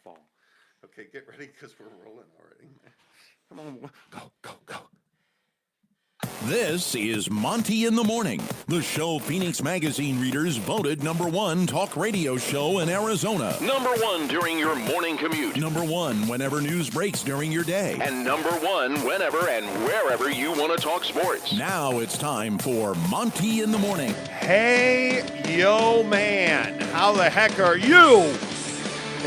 softball. Okay, get ready because we're rolling already. Come on, go. This is Monty in the Morning, the show Phoenix Magazine readers voted #1 talk radio show in Arizona. #1 during your morning commute. #1 whenever news breaks during your day. And #1 whenever and wherever you want to talk sports. Now it's time for Monty in the Morning. Hey, yo, man. How the heck are you?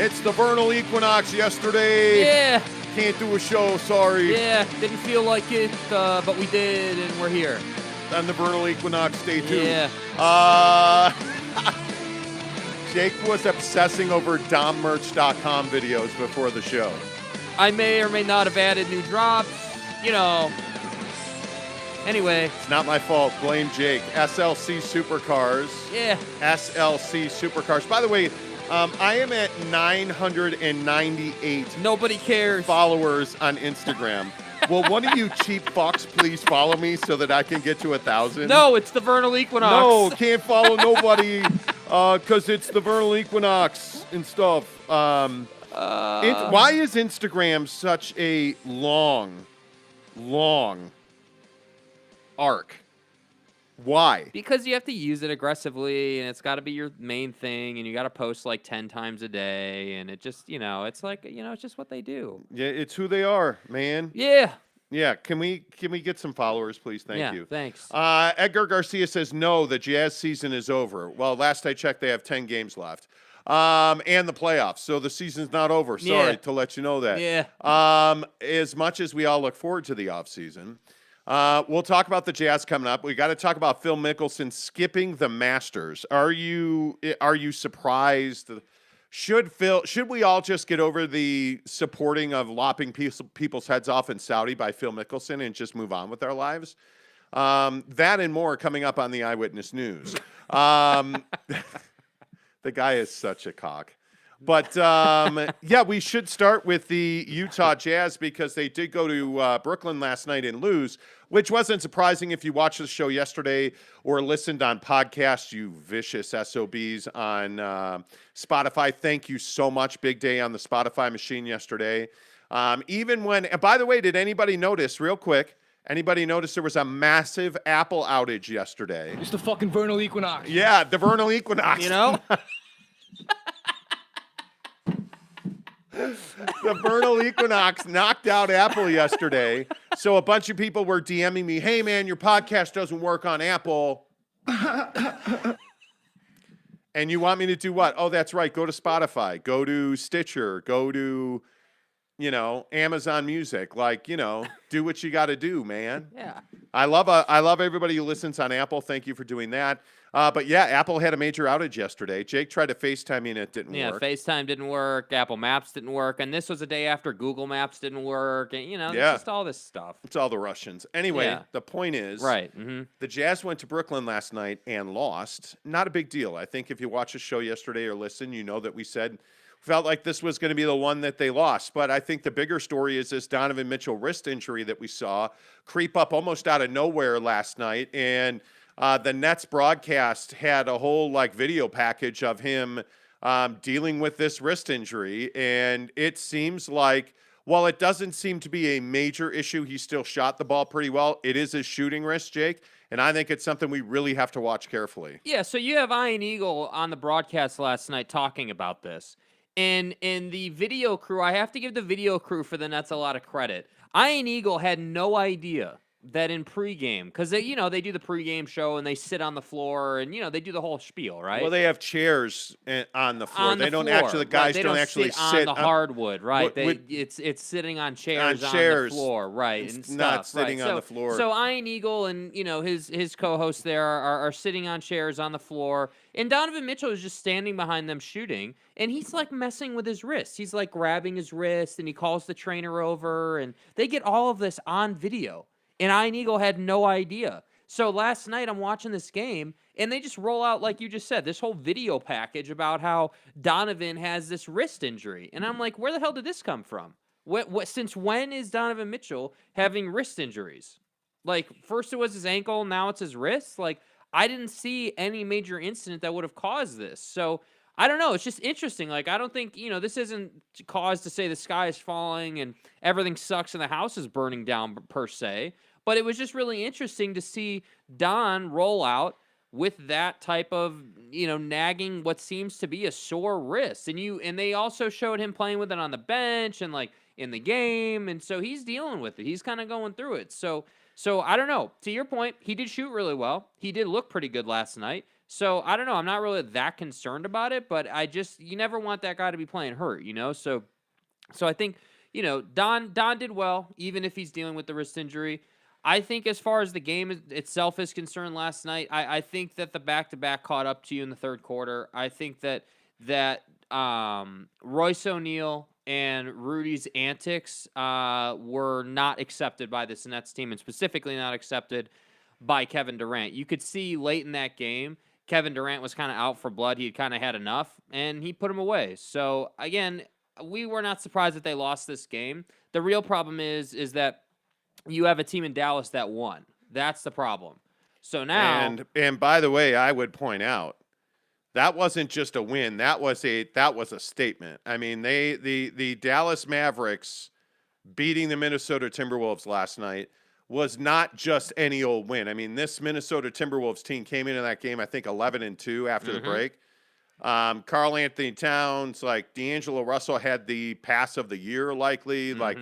It's the vernal equinox yesterday. Yeah. Can't do a show, sorry. Yeah, didn't feel like it, but we did, and we're here. On the vernal equinox day 2. Yeah. Jake was obsessing over dommerch.com videos before the show. I may or may not have added new drops, Anyway. It's not my fault. Blame Jake. SLC Supercars. Yeah. SLC Supercars. By the way, I am at 998. Nobody cares. Followers on Instagram. Will one of you cheap fucks please follow me so that I can get to 1,000? No, it's the vernal equinox. No, can't follow nobody because it's the vernal equinox and stuff. Why is Instagram such a long arc? Why? Because you have to use it aggressively, and it's got to be your main thing, and you got to post like 10 times a day, and it just, it's like, it's just what they do. Yeah, it's who they are, man. Yeah. Yeah, can we get some followers, please? Thank you. Thanks. Edgar Garcia says, no, the Jazz season is over. Well, last I checked, they have 10 games left. And the playoffs, so the season's not over. Sorry to let you know that. Yeah. As much as we all look forward to the offseason, we'll talk about the Jazz coming up. We got to talk about Phil Mickelson skipping the Masters. Are you surprised? Should we all just get over the supporting of lopping people's heads off in Saudi by Phil Mickelson and just move on with our lives? That and more coming up on the Eyewitness News. The guy is such a cock. But, we should start with the Utah Jazz because they did go to Brooklyn last night and lose, which wasn't surprising if you watched the show yesterday or listened on podcast, you vicious SOBs on Spotify. Thank you so much. Big day on the Spotify machine yesterday. Even when, and by the way, did anybody notice, real quick, there was a massive Apple outage yesterday? It's the fucking vernal equinox. Yeah, the vernal equinox. The vernal equinox knocked out Apple yesterday. So a bunch of people were DMing me, hey, man, your podcast doesn't work on Apple. And you want me to do what? Oh, that's right. Go to Spotify. Go to Stitcher. Go to, Amazon Music. Do what you got to do, man. Yeah. I love everybody who listens on Apple. Thank you for doing that. But yeah, Apple had a major outage yesterday. Jake tried to FaceTime me and it didn't work. Yeah, FaceTime didn't work. Apple Maps didn't work. And this was a day after Google Maps didn't work. And, just all this stuff. It's all the Russians. Anyway, The point is, right. Mm-hmm. The Jazz went to Brooklyn last night and lost. Not a big deal. I think if you watch the show yesterday or listen, you know that we said felt like this was going to be the one that they lost. But I think the bigger story is this Donovan Mitchell wrist injury that we saw creep up almost out of nowhere last night. And the Nets broadcast had a whole video package of him dealing with this wrist injury. And it seems like, while it doesn't seem to be a major issue, he still shot the ball pretty well. It is his shooting wrist, Jake. And I think it's something we really have to watch carefully. Yeah, so you have Ian Eagle on the broadcast last night talking about this. And the video crew, I have to give the video crew for the Nets a lot of credit. Ian Eagle had no idea that in pregame, because they do the pregame show and they sit on the floor and they do the whole spiel, right? Well, they have chairs on the floor. The guys don't actually sit on the hardwood, right? It's sitting on chairs on the floor, right? It's and stuff, not sitting right? on the floor. So Ian Eagle and his co-hosts there are sitting on chairs on the floor, and Donovan Mitchell is just standing behind them shooting, and he's messing with his wrist. He's grabbing his wrist, and he calls the trainer over, and they get all of this on video. And Ian Eagle had no idea. So last night I'm watching this game, and they just roll out, like you just said, this whole video package about how Donovan has this wrist injury. And I'm like, where the hell did this come from? Since when is Donovan Mitchell having wrist injuries? First it was his ankle, now it's his wrist. I didn't see any major incident that would have caused this. So I don't know. It's just interesting. Like, I don't think, this isn't cause to say the sky is falling and everything sucks and the house is burning down per se. But it was just really interesting to see Don roll out with that type of, nagging what seems to be a sore wrist. And they also showed him playing with it on the bench and like in the game. And so he's dealing with it. He's kind of going through it. So I don't know. To your point, he did shoot really well. He did look pretty good last night. So I don't know. I'm not really that concerned about it, but you never want that guy to be playing hurt, So I think, Don did well, even if he's dealing with the wrist injury. I think as far as the game itself is concerned last night, I think that the back-to-back caught up to you in the third quarter. I think that Royce O'Neal and Rudy's antics were not accepted by this Nets team, and specifically not accepted by Kevin Durant. You could see late in that game, Kevin Durant was kind of out for blood. He had kind of had enough, and he put him away. So, again, we were not surprised that they lost this game. The real problem is that you have a team in Dallas that won. That's the problem. So now, and by the way, I would point out that wasn't just a win. That was a statement. I mean, the Dallas Mavericks beating the Minnesota Timberwolves last night was not just any old win. I mean, this Minnesota Timberwolves team came into that game, I think, 11-2 after the break. Karl Anthony Towns, like D'Angelo Russell had the pass of the year likely. Like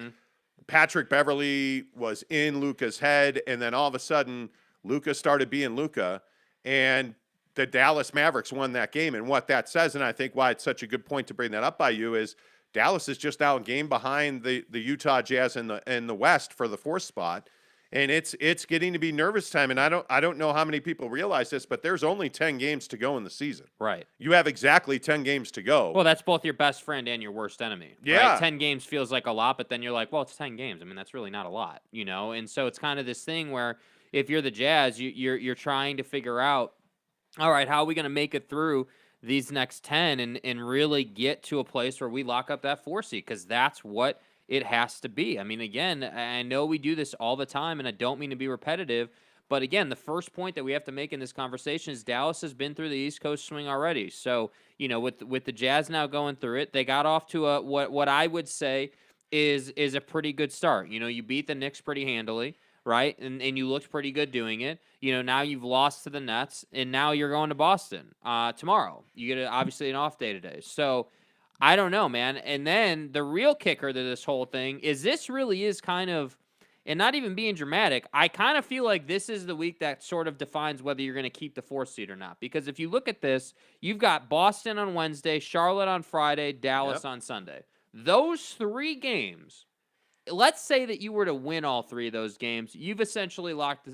Patrick Beverley was in Luka's head, and then all of a sudden Luka started being Luka, and the Dallas Mavericks won that game. And what that says, and I think why it's such a good point to bring that up by you, is Dallas is just now a game behind the Utah Jazz in the West for the 4th spot. And it's getting to be nervous time. And I don't know how many people realize this, but there's only 10 games to go in the season. Right. You have exactly 10 games to go. Well, that's both your best friend and your worst enemy. Yeah. Right? 10 games feels like a lot, but then you're like, well, it's 10 games. I mean, that's really not a lot, And so it's kind of this thing where if you're the Jazz, you're trying to figure out, all right, how are we going to make it through these next 10 and really get to a place where we lock up that 4 seed? Because that's what it has to be. I mean, again, I know we do this all the time, and I don't mean to be repetitive, but again, the first point that we have to make in this conversation is Dallas has been through the East Coast swing already. So, with the Jazz now going through it, they got off to a what I would say is a pretty good start. You beat the Knicks pretty handily, right? And you looked pretty good doing it. Now you've lost to the Nets, and now you're going to Boston tomorrow. You get obviously an off day today. So I don't know, man. And then the real kicker to this whole thing is this really is kind of, and not even being dramatic, I kind of feel like this is the week that sort of defines whether you're going to keep the 4th seed or not. Because if you look at this, you've got Boston on Wednesday, Charlotte on Friday, Dallas on Sunday. Those 3 games, let's say that you were to win all 3 of those games, you've essentially locked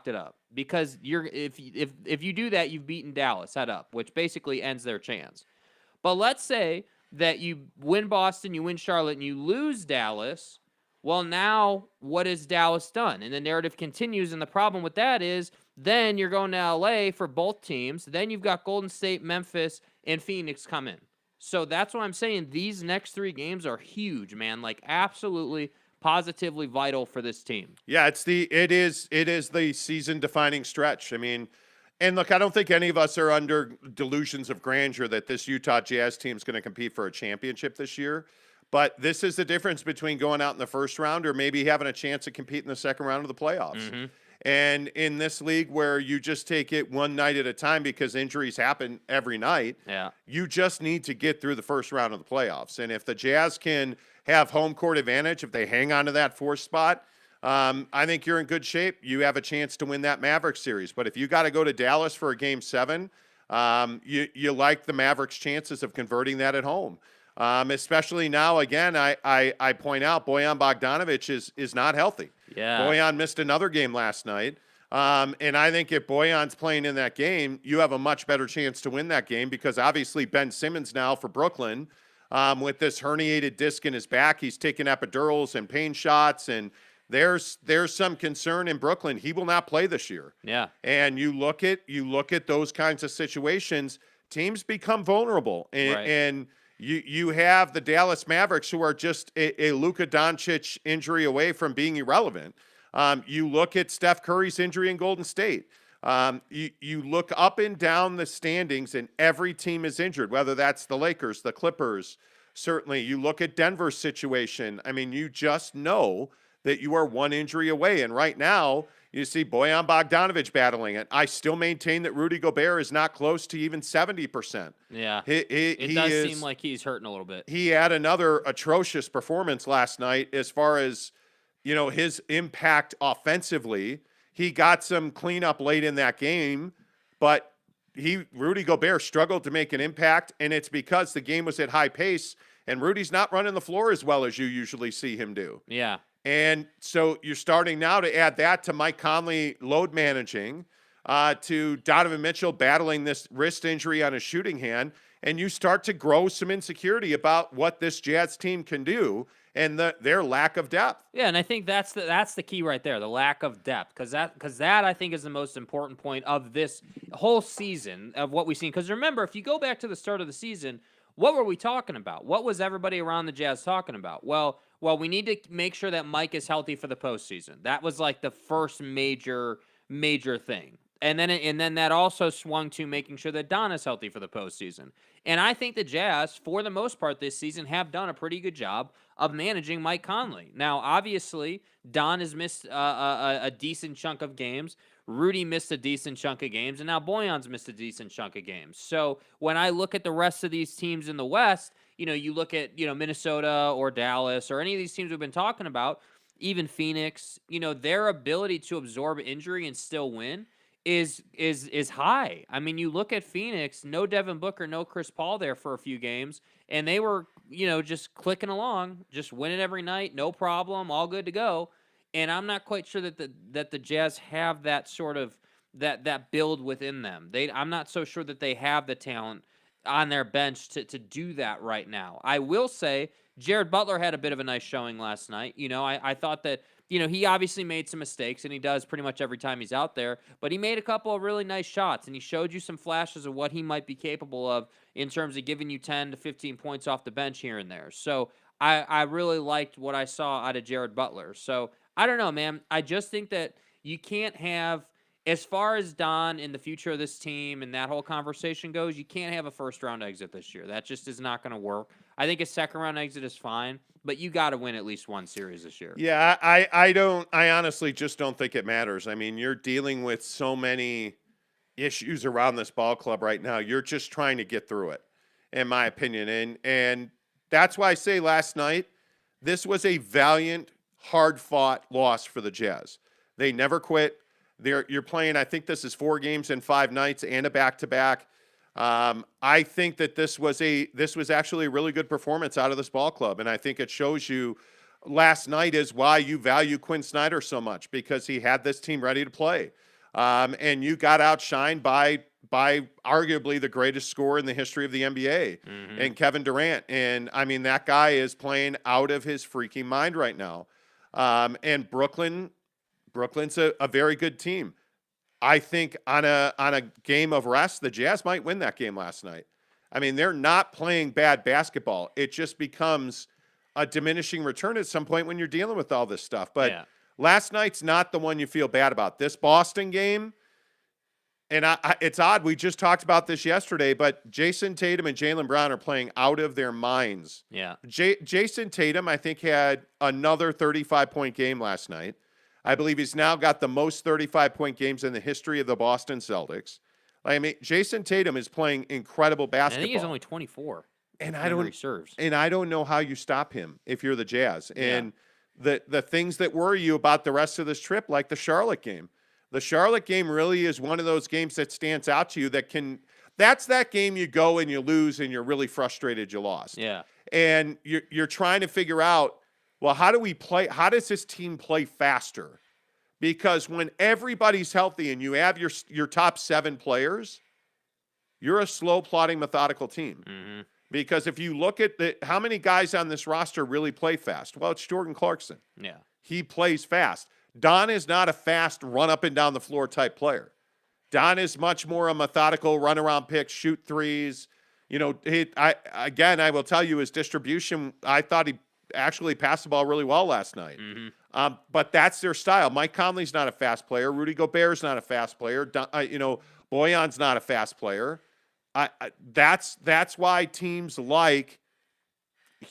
it up. Because if you do that, you've beaten Dallas head up, which basically ends their chance. But let's say that you win Boston, you win Charlotte, and you lose Dallas. Well, now what has Dallas done? And the narrative continues, and the problem with that is then you're going to L.A. for both teams. Then you've got Golden State, Memphis, and Phoenix come in. So that's why I'm saying these next 3 games are huge, man. Like, absolutely, positively vital for this team. Yeah, it is the season-defining stretch. I mean, and look, I don't think any of us are under delusions of grandeur that this Utah Jazz team is going to compete for a championship this year. But this is the difference between going out in the first round or maybe having a chance to compete in the second round of the playoffs. And in this league where you just take it one night at a time because injuries happen every night, you just need to get through the first round of the playoffs. And if the Jazz can have home court advantage, if they hang on to that 4th spot, I think you're in good shape. You have a chance to win that Mavericks series. But if you got to go to Dallas for a Game 7, you like the Mavericks' chances of converting that at home. Especially now, again, I point out Bojan Bogdanovic is not healthy. Yeah. Bojan missed another game last night. And I think if Bojan's playing in that game, you have a much better chance to win that game because obviously Ben Simmons now for Brooklyn, with this herniated disc in his back, he's taking epidurals and pain shots, and there's some concern in Brooklyn. He will not play this year. Yeah. And you look at those kinds of situations, teams become vulnerable. And you have the Dallas Mavericks who are just a Luka Doncic injury away from being irrelevant. You look at Steph Curry's injury in Golden State. You look up and down the standings, and every team is injured, whether that's the Lakers, the Clippers. Certainly, you look at Denver's situation. I mean, you just know that you are one injury away. And right now, you see Bojan Bogdanovic battling it. I still maintain that Rudy Gobert is not close to even 70%. Yeah, It does seem like he's hurting a little bit. He had another atrocious performance last night as far as, his impact offensively. He got some cleanup late in that game, but Rudy Gobert struggled to make an impact, and it's because the game was at high pace, and Rudy's not running the floor as well as you usually see him do. Yeah. And so you're starting now to add that to Mike Conley load managing, to Donovan Mitchell battling this wrist injury on his shooting hand, and you start to grow some insecurity about what this Jazz team can do and their lack of depth. Yeah, and I think that's the key right there, the lack of depth, because that I think is the most important point of this whole season of what we've seen. Because remember, if you go back to the start of the season, what were we talking about? What was everybody around the Jazz talking about? Well, we need to make sure that Mike is healthy for the postseason. That was like the first major thing. And then that also swung to making sure that Don is healthy for the postseason. And I think the Jazz, for the most part this season, have done a pretty good job of managing Mike Conley. Now, obviously, Don has missed a decent chunk of games. Rudy missed a decent chunk of games. And now Bojan's missed a decent chunk of games. So when I look at the rest of these teams in the West, you look at, Minnesota or Dallas or any of these teams we've been talking about, even Phoenix, their ability to absorb injury and still win is high. I mean, you look at Phoenix, no Devin Booker, no Chris Paul there for a few games, and they were, just clicking along, just winning every night, no problem, all good to go. And I'm not quite sure that the Jazz have that sort of that build within them. I'm not so sure that they have the talent on their bench to do that right now. I will say Jared Butler had a bit of a nice showing last night. I thought that, he obviously made some mistakes, and he does pretty much every time he's out there, but he made a couple of really nice shots, and he showed you some flashes of what he might be capable of in terms of giving you 10 to 15 points off the bench here and there. So I really liked what I saw out of Jared Butler. So I don't know, man. I just think that you can't have, as far as Don and the future of this team and that whole conversation goes, you can't have a first-round exit this year. That just is not going to work. I think a second-round exit is fine, but you got to win at least one series this year. Yeah, I honestly just don't think it matters. I mean, you're dealing with so many issues around this ball club right now. You're just trying to get through it, in my opinion. And that's why I say last night, this was a valiant, hard-fought loss for the Jazz. They never quit. You're playing, I think this is 4 games in 5 nights and a back-to-back. I think that this was actually a really good performance out of this ball club, and I think it shows you last night is why you value Quinn Snyder so much, because he had this team ready to play, and you got outshined by arguably the greatest scorer in the history of the NBA, and Kevin Durant. And I mean, that guy is playing out of his freaking mind right now, and Brooklyn's a very good team. I think on a game of rest, the Jazz might win that game last night. I mean, they're not playing bad basketball. It just becomes a diminishing return at some point when you're dealing with all this stuff. But last night's not the one you feel bad about. This Boston game, and it's odd, we just talked about this yesterday, but Jason Tatum and Jaylen Brown are playing out of their minds. Yeah. Jason Tatum, I think, had another 35-point game last night. I believe he's now got the most 35-point games in the history of the Boston Celtics. I mean, Jason Tatum is playing incredible basketball. I think he's only 24. And I don't know how you stop him if you're the Jazz. And the things that worry you about the rest of this trip, like the Charlotte game. The Charlotte game really is one of those games that stands out to you that's that game you go and you lose and you're really frustrated you lost. Yeah. And you're trying to figure out, well, how does this team play faster? Because when everybody's healthy and you have your top 7 players, you're a slow, plodding, methodical team. Mm-hmm. Because if you look at how many guys on this roster really play fast? Well, it's Jordan Clarkson. Yeah. He plays fast. Don is not a fast run up and down the floor type player. Don is much more a methodical run around pick, shoot threes. I will tell you his distribution, I thought actually passed the ball really well last night. Mm-hmm. But that's their style. Mike Conley's not a fast player. Rudy Gobert's not a fast player. Boyan's not a fast player. That's why teams like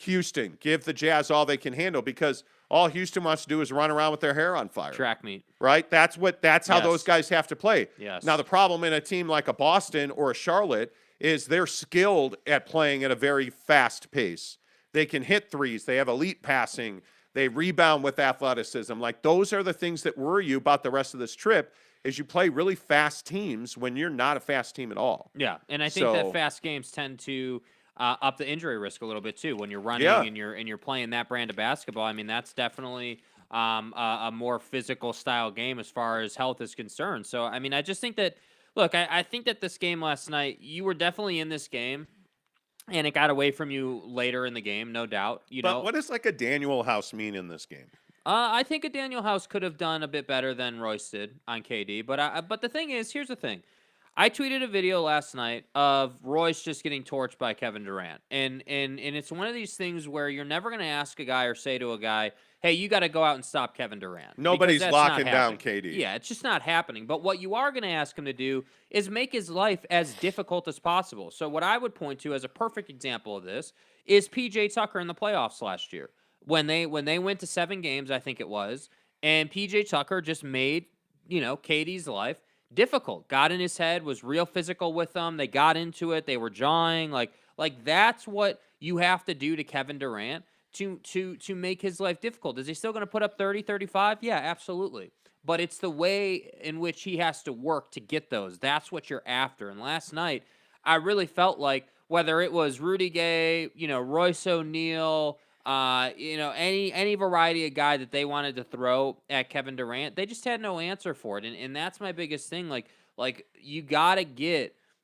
Houston give the Jazz all they can handle, because all Houston wants to do is run around with their hair on fire. Track meet. Right? That's how Yes. those guys have to play. Yes. Now, the problem in a team like a Boston or a Charlotte is they're skilled at playing at a very fast pace. They can hit threes. They have elite passing. They rebound with athleticism. Like, those are the things that worry you about the rest of this trip, is you play really fast teams when you're not a fast team at all. Yeah, and I think that fast games tend to up the injury risk a little bit too when you're running and you're playing that brand of basketball. I mean, that's definitely a more physical style game as far as health is concerned. So, I mean, I just think that, look, I think that this game last night, you were definitely in this game, and it got away from you later in the game, no doubt. But what does like a Daniel House mean in this game? I think a Daniel House could have done a bit better than Royce did on KD. But the thing is, here's the thing. I tweeted a video last night of Royce just getting torched by Kevin Durant. And it's one of these things where you're never going to ask a guy or say to a guy, hey, you got to go out and stop Kevin Durant. Nobody's locking down KD. Yeah, it's just not happening. But what you are going to ask him to do is make his life as difficult as possible. So what I would point to as a perfect example of this is PJ Tucker in the playoffs last year. When they went to 7 games, I think it was, and PJ Tucker just made, KD's life difficult. Got in his head, was real physical with them. They got into it. They were jawing. Like that's what you have to do to Kevin Durant to make his life difficult. Is he still going to put up 30, 35? Yeah, absolutely. But it's the way in which he has to work to get those. That's what you're after. And last night, I really felt like whether it was Rudy Gay, Royce O'Neal, any variety of guy that they wanted to throw at Kevin Durant, they just had no answer for it. And that's my biggest thing. Like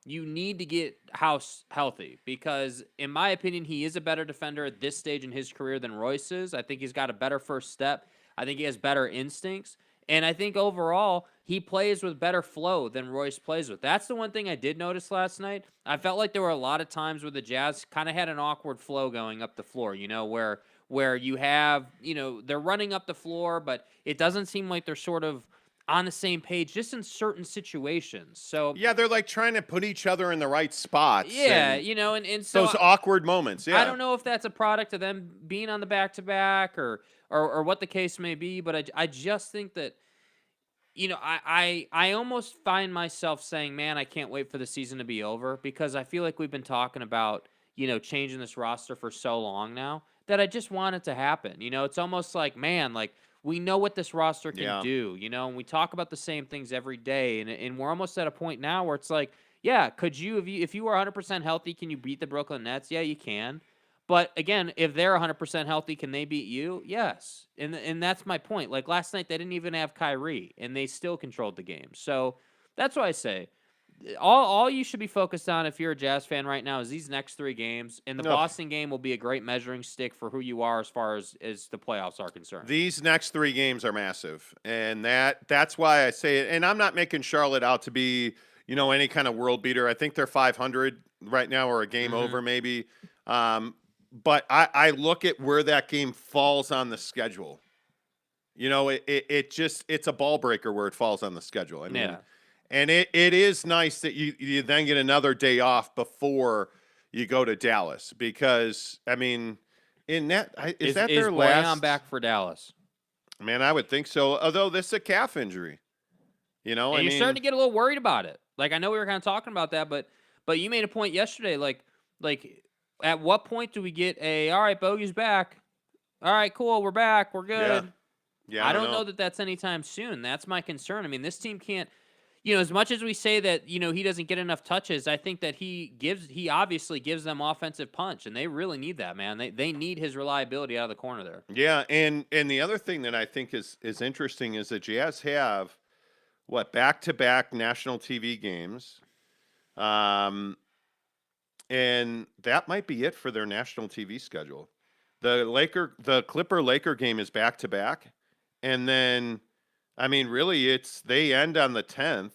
you need to get House healthy, because in my opinion, he is a better defender at this stage in his career than Royce is. I think he's got a better first step. I think he has better instincts. And I think overall, he plays with better flow than Royce plays with. That's the one thing I did notice last night. I felt like there were a lot of times where the Jazz kind of had an awkward flow going up the floor, where you have, they're running up the floor, but it doesn't seem like they're sort of on the same page just in certain situations. So yeah, they're like trying to put each other in the right spots. Yeah, and so those awkward moments. Yeah, I don't know if that's a product of them being on the back-to-back or what the case may be, but I just think that, I almost find myself saying, man, I can't wait for the season to be over, because I feel like we've been talking about, changing this roster for so long now that I just want it to happen. It's almost like, man, like, we know what this roster can do, and we talk about the same things every day, and we're almost at a point now where it's like, yeah, could you, if you were 100% healthy, can you beat the Brooklyn Nets? Yeah, you can. But again, if they're 100% healthy, can they beat you? Yes. And that's my point. Like last night, they didn't even have Kyrie, and they still controlled the game. So that's why I say all you should be focused on if you're a Jazz fan right now is these next 3 games. And the Boston game will be a great measuring stick for who you are as far as the playoffs are concerned. These next 3 games are massive. And that's why I say it. And I'm not making Charlotte out to be, any kind of world beater. I think they're 500 right now, or a game over maybe. But I look at where that game falls on the schedule. It's a ball breaker where it falls on the schedule. I mean, and it is nice that you then get another day off before you go to Dallas, because I mean, is that their last? Boyan back for Dallas? Man, I would think so. Although this is a calf injury, and you're starting to get a little worried about it. Like, I know we were kind of talking about that, but you made a point yesterday, like. At what point do we get all right, Bogey's back. All right, cool, we're back, we're good. Yeah. I don't know that that's anytime soon. That's my concern. I mean, this team can't, as much as we say that, he doesn't get enough touches, I think that he obviously gives them offensive punch, and they really need that, man. They need his reliability out of the corner there. Yeah, and the other thing that I think is interesting is that Jazz have, back-to-back national TV games. And that might be it for their national TV schedule. The Clipper-Laker game is back-to-back. And then, I mean, really, they end on the 10th.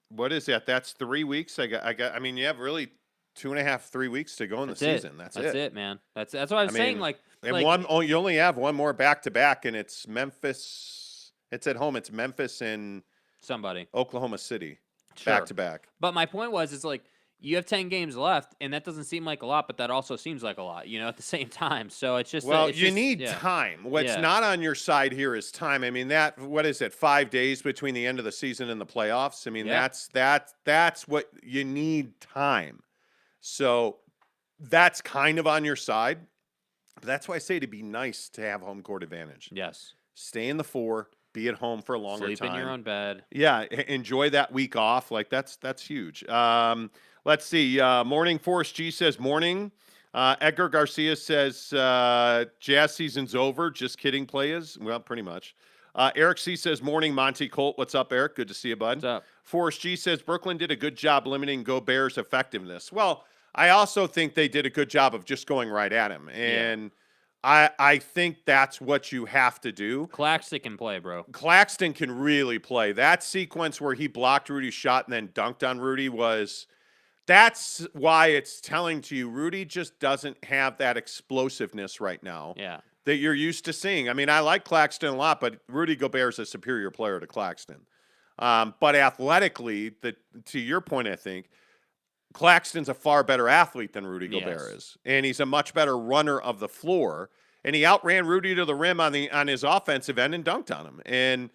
What is that? That's 3 weeks. You have really 2.5, 3 weeks to go in the season. That's it, man. That's what I'm saying. You only have one more back-to-back, and it's Memphis. It's at home. It's Memphis and Oklahoma City back-to-back. But my point was, you have 10 games left, and that doesn't seem like a lot, but that also seems like a lot, at the same time. So it's just you need time. What's not on your side here is time. I mean, what is it? 5 days between the end of the season and the playoffs. I mean, that's what you need, time. So that's kind of on your side. But that's why I say to be nice to have home court advantage. Yes. Stay in the 4. Be at home for a longer time. Sleep in your own bed. Yeah, enjoy that week off. That's huge. Let's see. Morning Forrest G says morning. Edgar Garcia says Jazz season's over. Just kidding, players. Well, pretty much. Eric C says morning. Monty Colt. What's up, Eric? Good to see you, bud. What's up? Forrest G says Brooklyn did a good job limiting Gobert's effectiveness. Well, I also think they did a good job of just going right at him. And I think that's what you have to do. Claxton can play, bro. Claxton can really play. That sequence where he blocked Rudy's shot and then dunked on Rudy that's why it's telling to you Rudy just doesn't have that explosiveness right now that you're used to seeing. I mean, I like Claxton a lot, but Rudy Gobert is a superior player to Claxton. But athletically, to your point, I think, Claxton's a far better athlete than Rudy Gobert is. And he's a much better runner of the floor. And he outran Rudy to the rim on his offensive end and dunked on him. And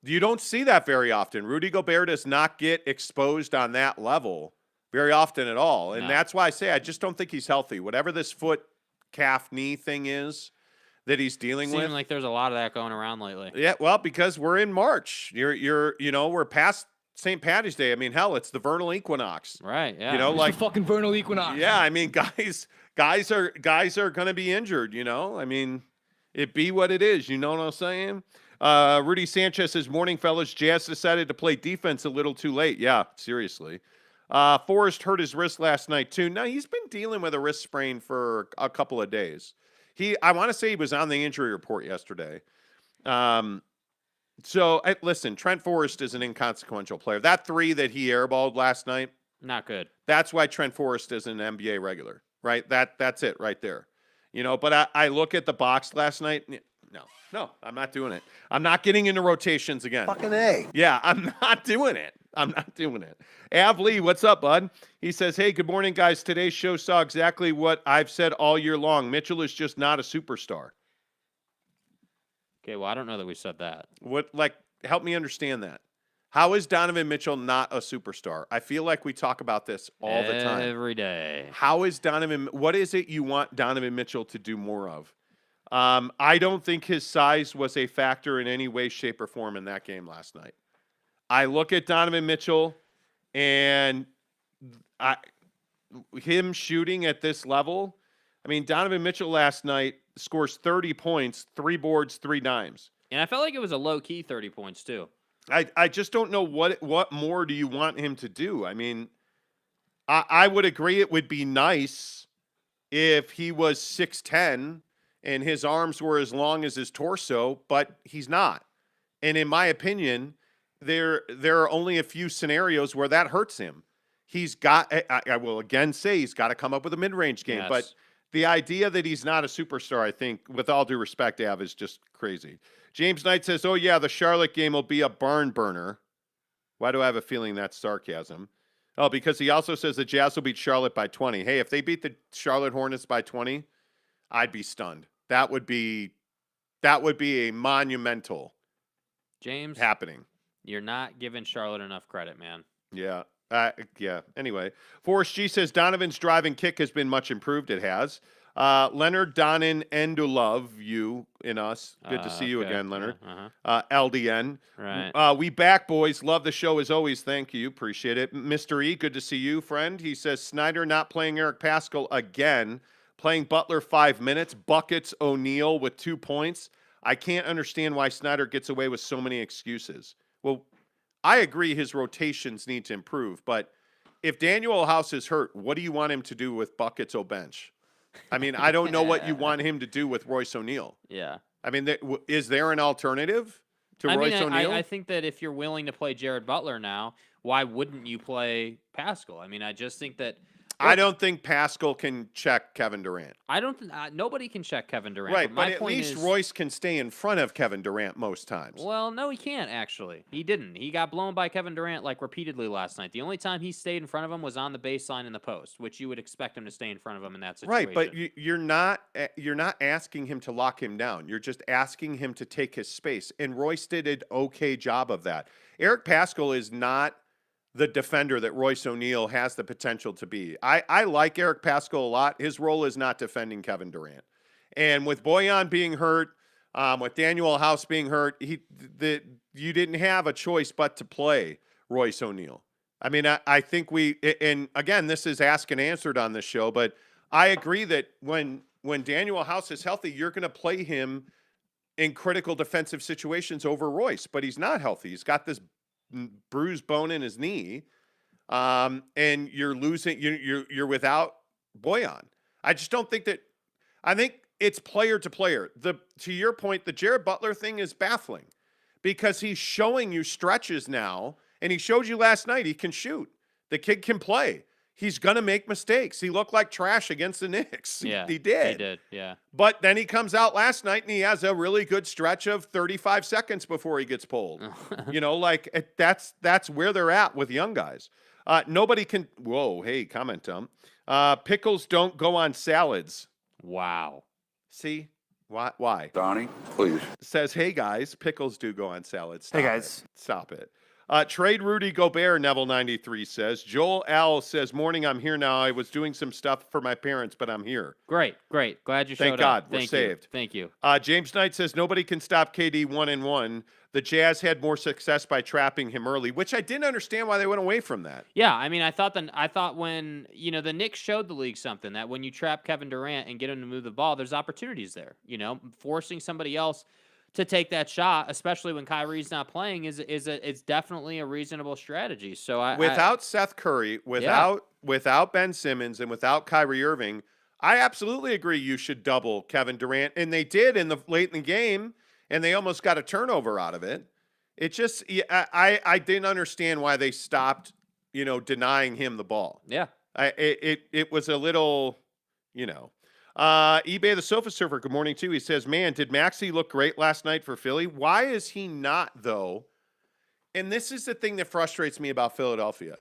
you don't see that very often. Rudy Gobert does not get exposed on that level very often at all. And that's why I say I just don't think he's healthy. Whatever this foot, calf, knee thing is that he's dealing with. Seems like there's a lot of that going around lately. Yeah, well, because we're in March. We're past St. Patty's Day. I mean, hell, it's the vernal equinox. Right, yeah. It's the fucking vernal equinox. Yeah, I mean, guys are going to be injured, I mean, it be what it is, you know what I'm saying? Rudy Sanchez says, morning, fellas. Jazz decided to play defense a little too late. Yeah, seriously. Forrest hurt his wrist last night, too. No, he's been dealing with a wrist sprain for a couple of days. I want to say he was on the injury report yesterday. So, listen, Trent Forrest is an inconsequential player. That 3 that he airballed last night, not good. That's why Trent Forrest is an NBA regular, right? That's it right there. But I look at the box last night. No, I'm not doing it. I'm not getting into rotations again. Fucking A. Yeah, I'm not doing it. Av Lee, what's up, bud? He says, hey, good morning, guys. Today's show saw exactly what I've said all year long. Mitchell is just not a superstar. Okay, well, I don't know that we said that. Help me understand that. How is Donovan Mitchell not a superstar? I feel like we talk about this all the time. Every day. How is what is it you want Donovan Mitchell to do more of? I don't think his size was a factor in any way, shape, or form in that game last night. I look at Donovan Mitchell and him shooting at this level. I mean, Donovan Mitchell last night scores 30 points, 3 boards, 3 dimes. And I felt like it was a low-key 30 points, too. I just don't know what more do you want him to do. I mean, I would agree it would be nice if he was 6'10", and his arms were as long as his torso, but he's not. And in my opinion, there are only a few scenarios where that hurts him. I will again say he's got to come up with a mid-range game. Yes. But the idea that he's not a superstar, I think, with all due respect, Av, is just crazy. James Knight says, oh, yeah, the Charlotte game will be a barn burner. Why do I have a feeling that's sarcasm? Oh, because he also says the Jazz will beat Charlotte by 20. Hey, if they beat the Charlotte Hornets by 20, I'd be stunned. That would be a monumental James happening. You're not giving Charlotte enough credit, man. Yeah. Anyway, Forrest G says Donovan's drive and kick has been much improved. It has. Leonard, Donan, and to love you in us. Good to see you again, Leonard. LDN. Right. We back, boys. Love the show as always. Thank you. Appreciate it. Mr. E, good to see you, friend. He says Snyder not playing Eric Paschall again. Playing Butler 5 minutes. Buckets O'Neal with 2 points. I can't understand why Snyder gets away with so many excuses. Well, I agree his rotations need to improve, but if Daniel House is hurt, what do you want him to do with Buckets O'Bench? I mean, I don't know what you want him to do with Royce O'Neal. Yeah. I mean, is there an alternative to Royce O'Neal? I think that if you're willing to play Jared Butler now, why wouldn't you play Paschall? I mean, I just think that I don't think Pascal can check Kevin Durant. I don't. Nobody can check Kevin Durant. Right, my but at point least is, Royce can stay in front of Kevin Durant most times. Well, no, he can't actually. He didn't. He got blown by Kevin Durant like repeatedly last night. The only time he stayed in front of him was on the baseline in the post, which you would expect him to stay in front of him in that situation. Right, but you're not asking him to lock him down. You're just asking him to take his space, and Royce did an okay job of that. Eric Pascal is not the defender that Royce O'Neal has the potential to be. I like Eric Pascal a lot. His role is not defending Kevin Durant. And with Bojan being hurt, with Daniel House being hurt, you didn't have a choice but to play Royce O'Neal. I mean, I think and again, this is asked and answered on this show, but I agree that when Daniel House is healthy, you're going to play him in critical defensive situations over Royce, but he's not healthy. He's got this bruised bone in his knee, and you're losing. You're without Bojan. I just don't think that. I think it's player to player. To your point, the Jared Butler thing is baffling because he's showing you stretches now, and he showed you last night he can shoot. The kid can play. He's going to make mistakes. He looked like trash against the Knicks. Yeah, he did. He did, yeah. But then he comes out last night and he has a really good stretch of 35 seconds before he gets pulled. That's where they're at with young guys. Nobody can. Whoa, hey, comment, Tom. Pickles don't go on salads. Wow. See? Why? Donnie, please. Says, hey, guys, pickles do go on salads. Hey, guys. Stop it. Trade Rudy Gobert, Neville93 says. Joel L says, morning, I'm here now. I was doing some stuff for my parents, but I'm here. Great. Glad you showed Thank God, up. we're saved. Thank you. James Knight says, nobody can stop KD 1-1. The Jazz had more success by trapping him early, which I didn't understand why they went away from that. Yeah, I mean, I thought when, the Knicks showed the league something, that when you trap Kevin Durant and get him to move the ball, there's opportunities there. Forcing somebody else to take that shot, especially when Kyrie's not playing, it's definitely a reasonable strategy. So without Seth Curry, without Ben Simmons, and without Kyrie Irving, I absolutely agree you should double Kevin Durant, and they did late in the game, and they almost got a turnover out of it. It just I didn't understand why they stopped, denying him the ball. Yeah, it was a little, eBay the Sofa Surfer, good morning too. He says, man, did Maxey look great last night for Philly? Why is he not, though? And this is the thing that frustrates me about Philadelphia.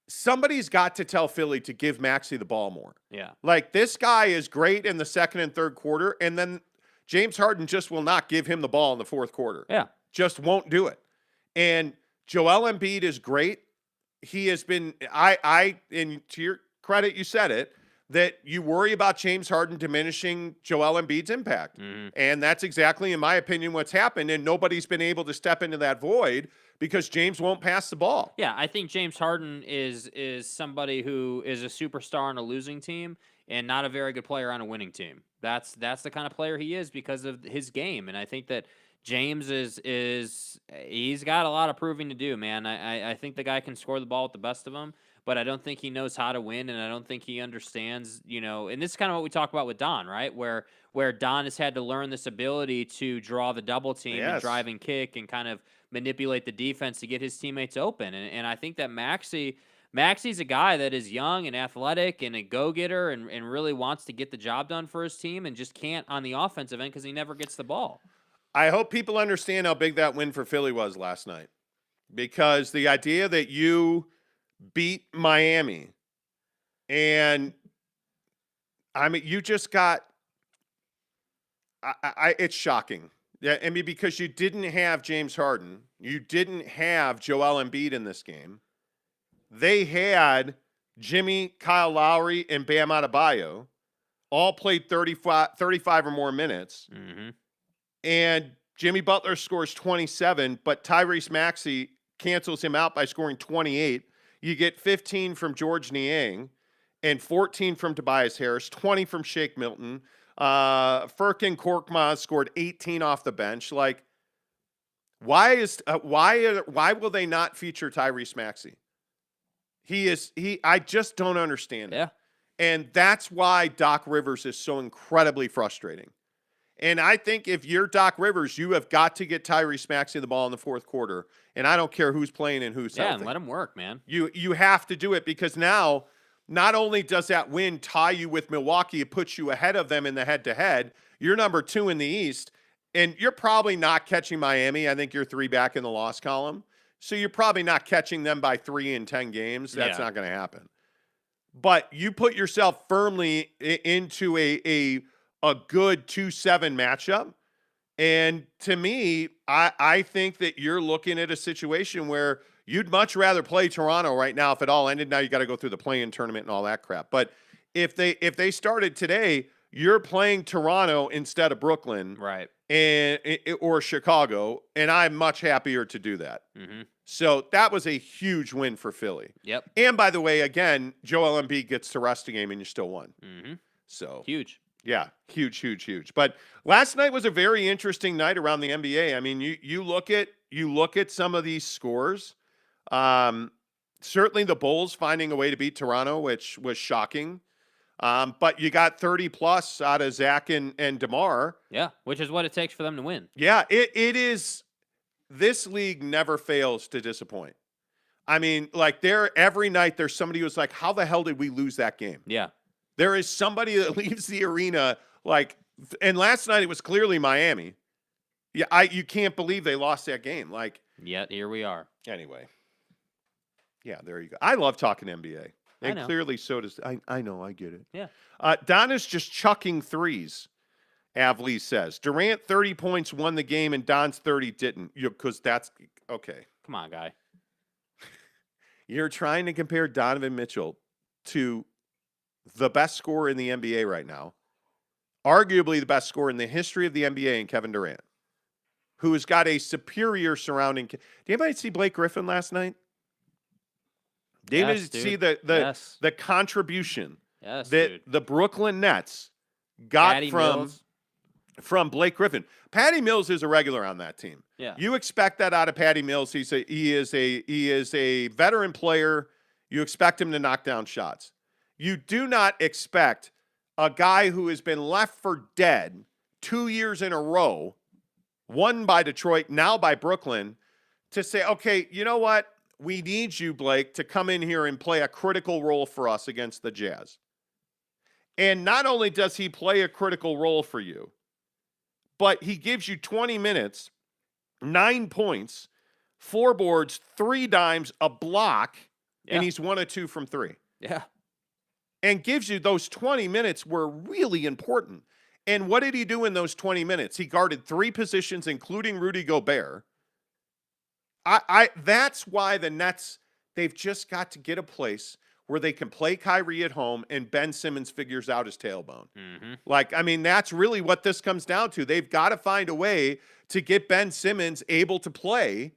Somebody's got to tell Philly to give Maxey the ball more. Yeah. Like, this guy is great in the second and third quarter, and then James Harden just will not give him the ball in the fourth quarter. Yeah. Just won't do it. And Joel Embiid is great. He has been, and to your credit, you said it, that you worry about James Harden diminishing Joel Embiid's impact. Mm-hmm. And that's exactly, in my opinion, what's happened. And nobody's been able to step into that void because James won't pass the ball. Yeah, I think James Harden is somebody who is a superstar on a losing team and not a very good player on a winning team. That's the kind of player he is because of his game. And I think that James he's got a lot of proving to do, man. I think the guy can score the ball with the best of them, but I don't think he knows how to win, and I don't think he understands, and this is kind of what we talk about with Don, right? Where Don has had to learn this ability to draw the double team and drive and kick and kind of manipulate the defense to get his teammates open. And I think that Maxey's a guy that is young and athletic and a go-getter and really wants to get the job done for his team and just can't on the offensive end because he never gets the ball. I hope people understand how big that win for Philly was last night, because the idea that you beat Miami and you just got, it's shocking. Yeah. I mean, because you didn't have James Harden, you didn't have Joel Embiid in this game. They had Jimmy, Kyle Lowry, and Bam Adebayo all played 35 or more minutes. Mm-hmm. And Jimmy Butler scores 27, but Tyrese Maxey cancels him out by scoring 28. You get 15 from George Niang and 14 from Tobias Harris, 20 from Shake Milton. Furkan Korkmaz scored 18 off the bench. Like, why will they not feature Tyrese Maxey? I just don't understand it. Yeah. And that's why Doc Rivers is so incredibly frustrating. And I think if you're Doc Rivers, you have got to get Tyrese Maxey the ball in the fourth quarter. And I don't care who's playing and who's healthy. Yeah, and let him work, man. You have to do it, because now not only does that win tie you with Milwaukee, it puts you ahead of them in the head-to-head. You're number 2 in the East, and you're probably not catching Miami. I think you're 3 back in the loss column. So you're probably not catching them by 3 in 10 games. That's not going to happen. But you put yourself firmly into a good 2-7 matchup. And to me, I think that you're looking at a situation where you'd much rather play Toronto right now if it all ended. Now you got to go through the play-in tournament and all that crap. But if they started today, you're playing Toronto instead of Brooklyn, right, or Chicago, and I'm much happier to do that. Mm-hmm. So that was a huge win for Philly. Yep. And by the way, again, Joel Embiid gets to rest a game, and you still won. Mm-hmm. So huge. Yeah, huge. But last night was a very interesting night around the NBA. I mean, you look at some of these scores. Certainly the Bulls finding a way to beat Toronto, which was shocking. But you got 30 plus out of Zach and DeMar. Yeah, which is what it takes for them to win. Yeah, it is. This league never fails to disappoint. I mean, like every night there's somebody who's like, how the hell did we lose that game? Yeah. There is somebody that leaves the arena and last night it was clearly Miami. Yeah, you can't believe they lost that game. Yet here we are. Anyway. Yeah, there you go. I love talking NBA. I And know. clearly so does I know, I get it. Yeah. Donna's just chucking threes, Avlee says. Durant 30 points won the game and Don's 30 didn't. Because that's okay. Come on, guy. You're trying to compare Donovan Mitchell to the best scorer in the NBA right now, arguably the best scorer in the history of the NBA, and Kevin Durant, who has got a superior surrounding. Did anybody see Blake Griffin last night? Did anybody see the contribution Yes, that dude. the Brooklyn Nets got Patty Mills. from Blake Griffin? Patty Mills is a regular on that team. Yeah. You expect that out of Patty Mills. He is a veteran player. You expect him to knock down shots. You do not expect a guy who has been left for dead 2 years in a row, one by Detroit, now by Brooklyn, to say, okay, you know what? We need you, Blake, to come in here and play a critical role for us against the Jazz. And not only does he play a critical role for you, but he gives you 20 minutes, 9 points, 4 boards, 3 dimes, a block, and he's 1 of 2 from 3. Yeah. And gives you those 20 minutes were really important. And what did he do in those 20 minutes? He guarded 3 positions, including Rudy Gobert. That's why the Nets, they've just got to get a place where they can play Kyrie at home and Ben Simmons figures out his tailbone. Mm-hmm. That's really what this comes down to. They've got to find a way to get Ben Simmons able to play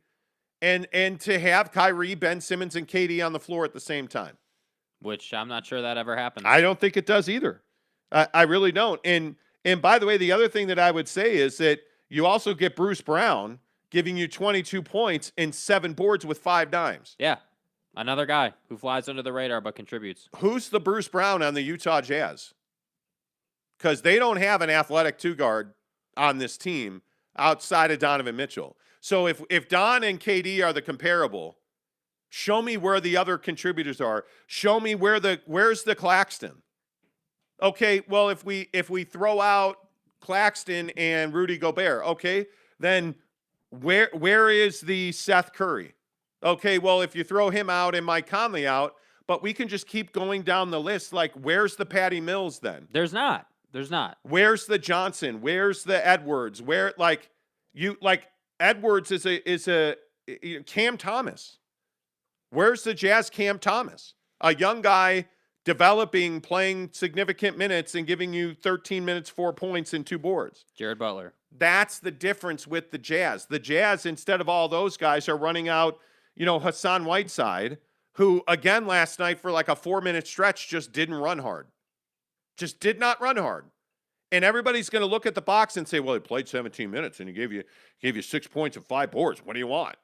and to have Kyrie, Ben Simmons, and KD on the floor at the same time. Which I'm not sure that ever happens. I don't think it does either. I really don't. And by the way, the other thing that I would say is that you also get Bruce Brown giving you 22 points and 7 boards with 5 dimes. Yeah. Another guy who flies under the radar but contributes. Who's the Bruce Brown on the Utah Jazz? Because they don't have an athletic 2-guard on this team outside of Donovan Mitchell. So if Don and KD are the comparable, show me where the other contributors are. Show me where's the Claxton. Okay, well, if we throw out Claxton and Rudy Gobert, okay, then where is the Seth Curry? Okay, well, if you throw him out and Mike Conley out, but we can just keep going down the list. Where's the Patty Mills then? There's not. Where's the Johnson? Where's the Edwards? Edwards is a Cam Thomas. Where's the Jazz Cam Thomas? A young guy developing, playing significant minutes and giving you 13 minutes, 4 points, and 2 boards. Jared Butler. That's the difference with the Jazz. The Jazz, instead of all those guys, are running out, Hassan Whiteside, who, again, last night for a 4-minute stretch just didn't run hard. Just did not run hard. And everybody's going to look at the box and say, well, he played 17 minutes and he gave you 6 points and 5 boards. What do you want?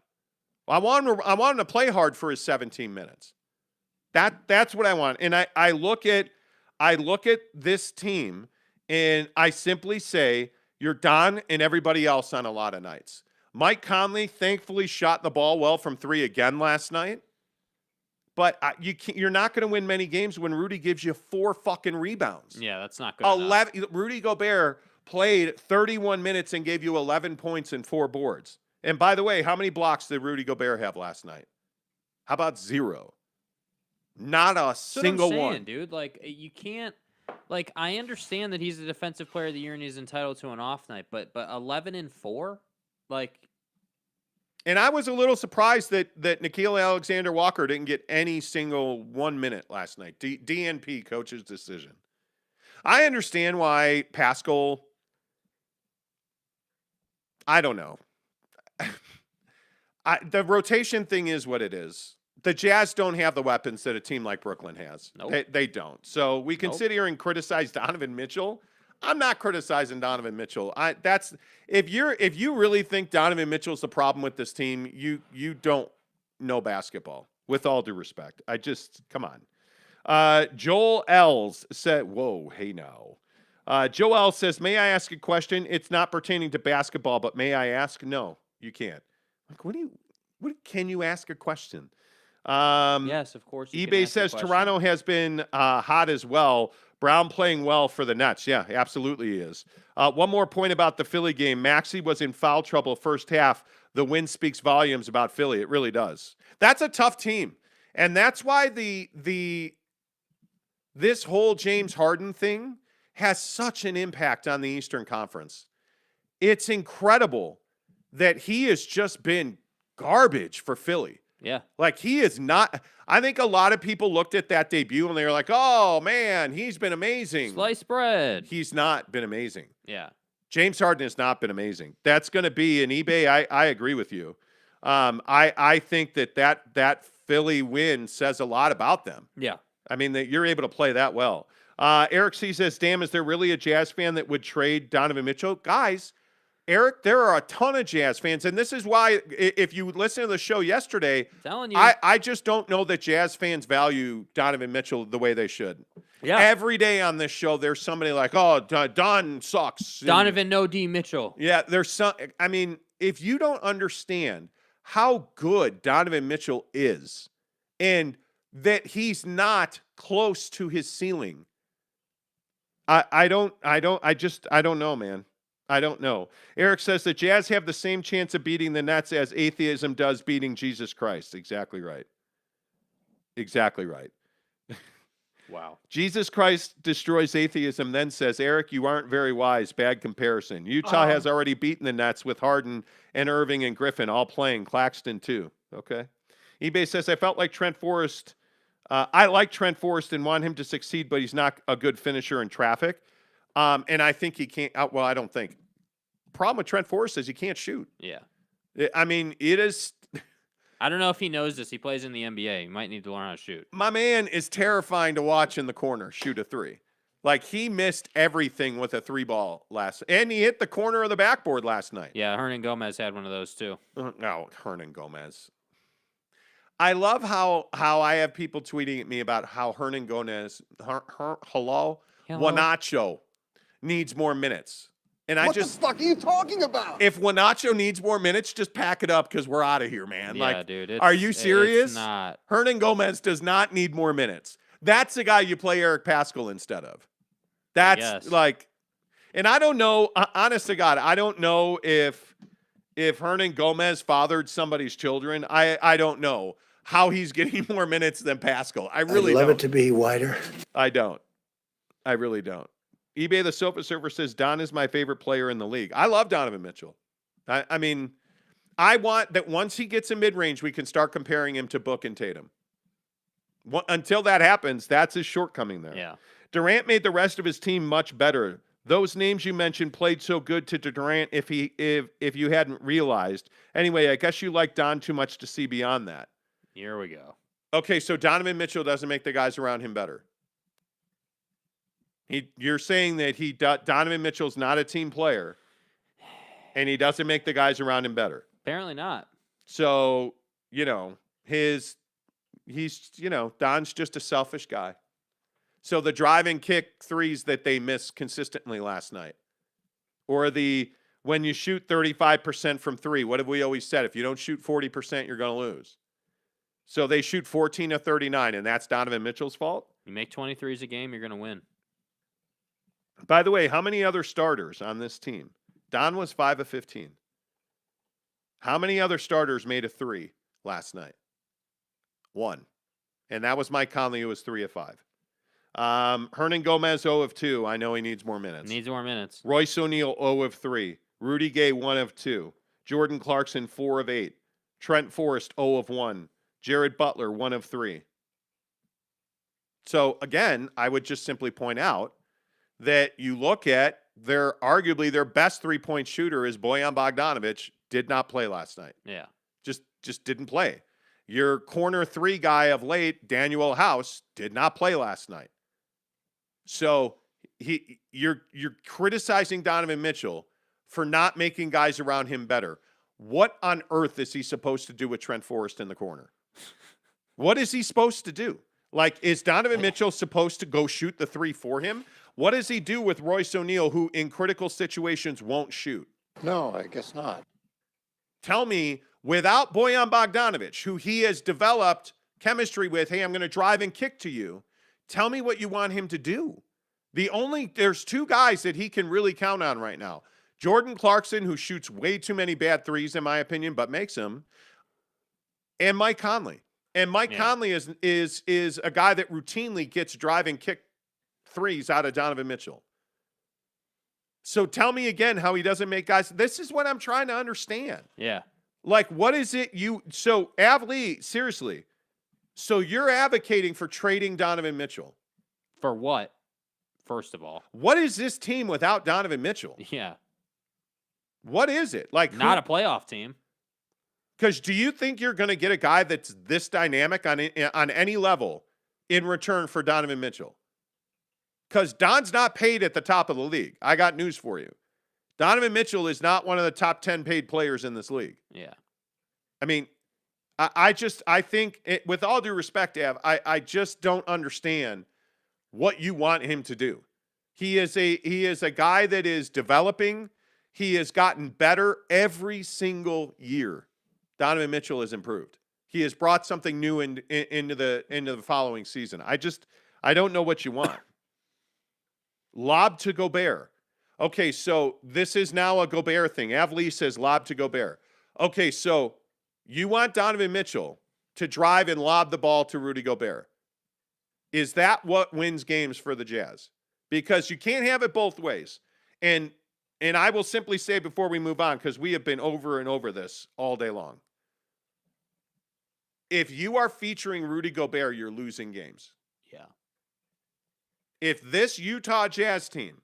I want him to play hard for his 17 minutes. That's what I want. And I look at this team and I simply say, you're Don and everybody else on a lot of nights. Mike Conley thankfully shot the ball well from 3 again last night. but you're not going to win many games when Rudy gives you 4 fucking rebounds. Yeah, that's not good enough. Rudy Gobert played 31 minutes and gave you 11 points and 4 boards. And by the way, how many blocks did Rudy Gobert have last night? How about 0? Not a single one, dude. Like, you can't. Like, I understand that he's a defensive player of the year and he's entitled to an off night, but 11 and 4, like. And I was a little surprised that Nickeil Alexander-Walker didn't get any single 1 minute last night. DNP, coach's decision. I understand why Pascal. I don't know. The rotation thing is what it is. The Jazz don't have the weapons that a team like Brooklyn has. Nope. They don't. So we can sit here and criticize Donovan Mitchell. I'm not criticizing Donovan Mitchell. If you really think Donovan Mitchell's the problem with this team, you don't know basketball. With all due respect, come on. Joel L's said, "Whoa, hey now." Joel L says, "May I ask a question? It's not pertaining to basketball, but may I ask?" No, you can't. Like, what can you ask a question? Yes, of course. eBay says Toronto has been hot as well. Brown playing well for the Nets. Yeah, absolutely he is. One more point about the Philly game. Maxey was in foul trouble first half. The win speaks volumes about Philly. It really does. That's a tough team. And that's why this whole James Harden thing has such an impact on the Eastern Conference. It's incredible that he has just been garbage for Philly. Yeah. Like, he is not. I think a lot of people looked at that debut and they were like, oh, man, he's been amazing. Sliced bread. He's not been amazing. Yeah. James Harden has not been amazing. That's going to be an eBay. I agree with you. I think that Philly win says a lot about them. Yeah. I mean, that you're able to play that well. Eric C says, damn, is there really a Jazz fan that would trade Donovan Mitchell? Guys, Eric, there are a ton of Jazz fans, and this is why, if you listen to the show yesterday, telling you, I just don't know that Jazz fans value Donovan Mitchell the way they should. Yeah. Every day on this show, there's somebody like, oh, Don sucks. Donovan no D Mitchell. Yeah, there's some. I mean, if you don't understand how good Donovan Mitchell is, and that he's not close to his ceiling, I don't know, man. I don't know. Eric says the Jazz have the same chance of beating the Nets as atheism does beating Jesus Christ. Exactly right. Exactly right. Wow. Jesus Christ destroys atheism, then says, Eric, you aren't very wise. Bad comparison. Utah has already beaten the Nets with Harden and Irving and Griffin all playing. Claxton, too. Okay. eBay says, I felt like Trent Forrest. I like Trent Forrest and want him to succeed, but he's not a good finisher in traffic. And I think he can't. Well, I don't think. Problem with Trent Forrest is he can't shoot. Yeah. I mean, it is. I don't know if he knows this. He plays in the NBA. He might need to learn how to shoot. My man is terrifying to watch in the corner shoot a 3. Like, he missed everything with a 3-ball and he hit the corner of the backboard last night. Yeah, Hernan Gomez had one of those too. No, Hernan Gomez. I love how I have people tweeting at me about how Hernan Gomez, Juanacho needs more minutes. And what the fuck are you talking about? If Juanacho needs more minutes, just pack it up because we're out of here, man. Yeah, like, dude. Are you serious? It's not. Hernan Gomez does not need more minutes. That's the guy you play Eric Pascal instead of. That's like, and I don't know, honest to God, I don't know if Hernan Gomez fathered somebody's children. I don't know how he's getting more minutes than Pascal. I really I'd love don't. it to be wider. I don't. I really don't. eBay the Sofa Surfer says Don is my favorite player in the league. I love Donovan Mitchell. I mean, I want that once he gets in mid-range, we can start comparing him to Book and Tatum. Until that happens, that's his shortcoming there. Yeah. Durant made the rest of his team much better. Those names you mentioned played so good to Durant if you hadn't realized. Anyway, I guess you like Don too much to see beyond that. Here we go. Okay, so Donovan Mitchell doesn't make the guys around him better. You're saying that Donovan Mitchell's not a team player, and he doesn't make the guys around him better. Apparently not. So, Don's just a selfish guy. So the drive and kick threes that they missed consistently last night, or when you shoot 35% from 3, what have we always said? If you don't shoot 40%, you're going to lose. So they shoot 14 of 39, and that's Donovan Mitchell's fault? You make 23s a game, you're going to win. By the way, how many other starters on this team? Don was 5 of 15. How many other starters made a 3 last night? 1. And that was Mike Conley, who was 3 of 5. Hernan Gomez, 0 of 2. I know he needs more minutes. Needs more minutes. Royce O'Neal, 0 of 3. Rudy Gay, 1 of 2. Jordan Clarkson, 4 of 8. Trent Forrest, 0 of 1. Jared Butler, 1 of 3. So, again, I would just simply point out that you look at arguably their best three-point shooter is Bojan Bogdanović, did not play last night. Yeah. Just didn't play. Your corner 3 guy of late, Daniel House, did not play last night. So you're criticizing Donovan Mitchell for not making guys around him better. What on earth is he supposed to do with Trent Forrest in the corner? What is he supposed to do? Like, is Donovan Mitchell supposed to go shoot the 3 for him? What does he do with Royce O'Neal, who in critical situations won't shoot? No, I guess not. Tell me, without Bojan Bogdanović, who he has developed chemistry with, hey, I'm going to drive and kick to you, tell me what you want him to do. There's 2 guys that he can really count on right now. Jordan Clarkson, who shoots way too many bad threes, in my opinion, but makes them, and Mike Conley. And Mike Conley is a guy that routinely gets drive and kick threes out of Donovan Mitchell. So tell me again how he doesn't make guys. This is what I'm trying to understand. Yeah. Like, what is it so Av Lee, seriously, so you're advocating for trading Donovan Mitchell. For what? First of all. What is this team without Donovan Mitchell? Yeah. What is it? Like, not a playoff team. Because do you think you're going to get a guy that's this dynamic on any level in return for Donovan Mitchell? Because Don's not paid at the top of the league. I got news for you. Donovan Mitchell is not one of the top 10 paid players in this league. Yeah. I mean, I think, with all due respect, Av, I just don't understand what you want him to do. He is a guy that is developing. He has gotten better every single year. Donovan Mitchell has improved. He has brought something new into the following season. I don't know what you want. Lob to Gobert. Okay, so this is now a Gobert thing. Av Lee says lob to Gobert. Okay, so you want Donovan Mitchell to drive and lob the ball to Rudy Gobert. Is that what wins games for the Jazz? Because you can't have it both ways. And I will simply say before we move on, because we have been over and over this all day long. If you are featuring Rudy Gobert, you're losing games. Yeah. If this Utah Jazz team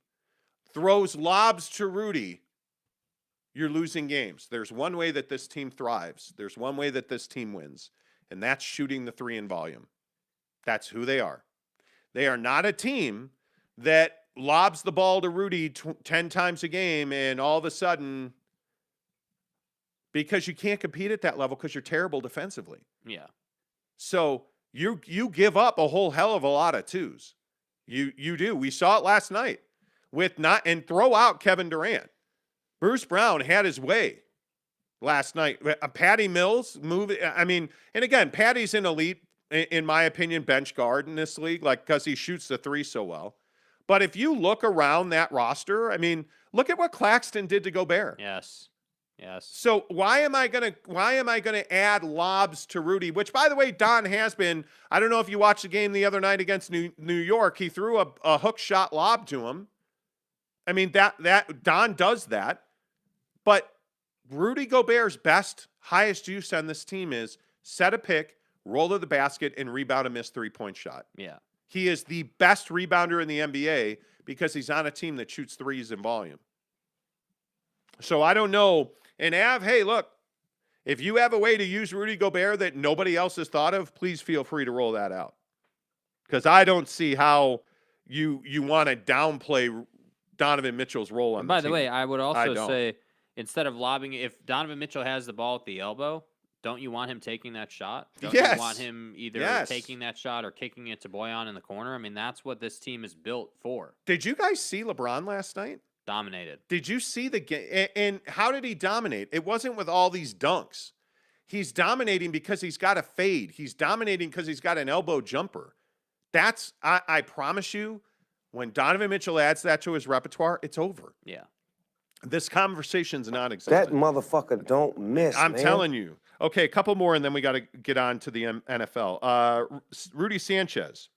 throws lobs to Rudy, you're losing games. There's one way that this team thrives. There's one way that this team wins, and that's shooting the 3 in volume. That's who they are. They are not a team that lobs the ball to Rudy 10 times a game and all of a sudden, because you can't compete at that level because you're terrible defensively. Yeah. So you give up a whole hell of a lot of 2s. You do. We saw it last night and throw out Kevin Durant. Bruce Brown had his way last night. Patty Mills and again, Patty's an elite, in my opinion, bench guard in this league, like, because he shoots the 3 so well. But if you look around that roster, look at what Claxton did to Gobert. Yes. Yes. So why am I gonna add lobs to Rudy? Which, by the way, Don has been. I don't know if you watched the game the other night against New York. He threw a hook shot lob to him. That Don does that. But Rudy Gobert's highest use on this team is set a pick, roll to the basket, and rebound a missed 3-point shot. Yeah. He is the best rebounder in the NBA because he's on a team that shoots 3s in volume. So I don't know. And Av, hey, look, if you have a way to use Rudy Gobert that nobody else has thought of, please feel free to roll that out. Because I don't see how you want to downplay Donovan Mitchell's role on the team. By the way, I would also say, instead of lobbing, if Donovan Mitchell has the ball at the elbow, don't you want him taking that shot? Don't you want him either taking that shot or kicking it to Bojan in the corner? That's what this team is built for. Did you guys see LeBron last night? Dominated. Did you see the game? And how did he dominate? It wasn't with all these dunks. He's dominating because he's got a fade. He's dominating because he's got an elbow jumper. That's, I promise you, when Donovan Mitchell adds that to his repertoire, it's over. Yeah. This conversation's non-existent. That motherfucker don't miss, I'm man. telling you. Okay, a couple more, and then we got to get on to the NFL. Rudy Sanchez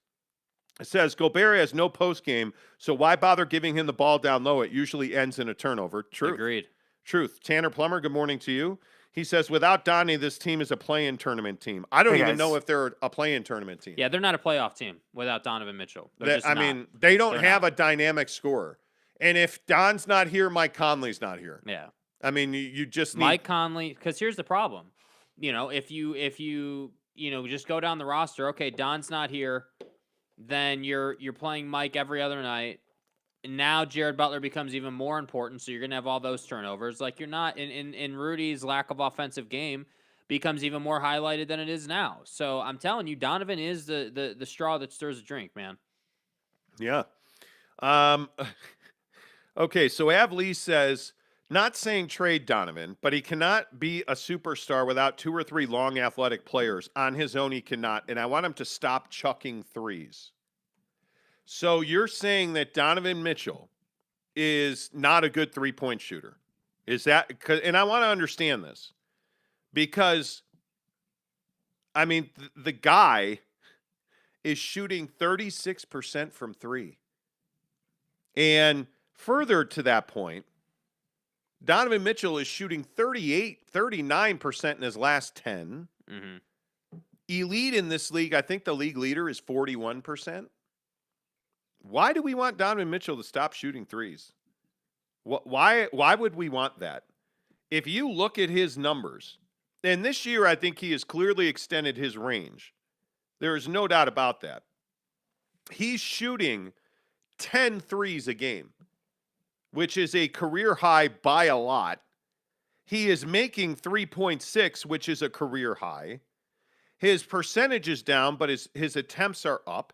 says, Gobert has no postgame, so why bother giving him the ball down low? It usually ends in a turnover. Truth. Agreed. Truth. Tanner Plummer, good morning to you. He says, without Donnie, this team is a play-in tournament team. I don't even know if they're a play-in tournament team. Yeah, they're not a playoff team without Donovan Mitchell. Mean, they don't have a dynamic scorer. And if Don's not here, Mike Conley's not here. Yeah. I mean, you just need Mike Conley, because here's the problem. If you just go down the roster, okay, Don's not here, then you're playing Mike every other night. And now Jared Butler becomes even more important, so you're going to have all those turnovers. Like, you're not in Rudy's lack of offensive game becomes even more highlighted than it is now. So I'm telling you, Donovan is the straw that stirs the drink, man. Yeah. Okay, so Av Lee says, not saying trade Donovan, but he cannot be a superstar without 2 or 3 long athletic players. On his own, he cannot. And I want him to stop chucking threes. So you're saying that Donovan Mitchell is not a good three-point shooter. Is that – and I want to understand this because, I mean, the guy is shooting 36% from 3. And further to that point, Donovan Mitchell is shooting 39% in his last 10. Mm-hmm. Elite in this league, I think the league leader is 41%. Why do we want Donovan Mitchell to stop shooting threes? Why would we want that? If you look at his numbers, and this year I think he has clearly extended his range. There is no doubt about that. He's shooting 10 threes a game, which is a career high by a lot. He is making 3.6, which is a career high. His percentage is down, but his attempts are up.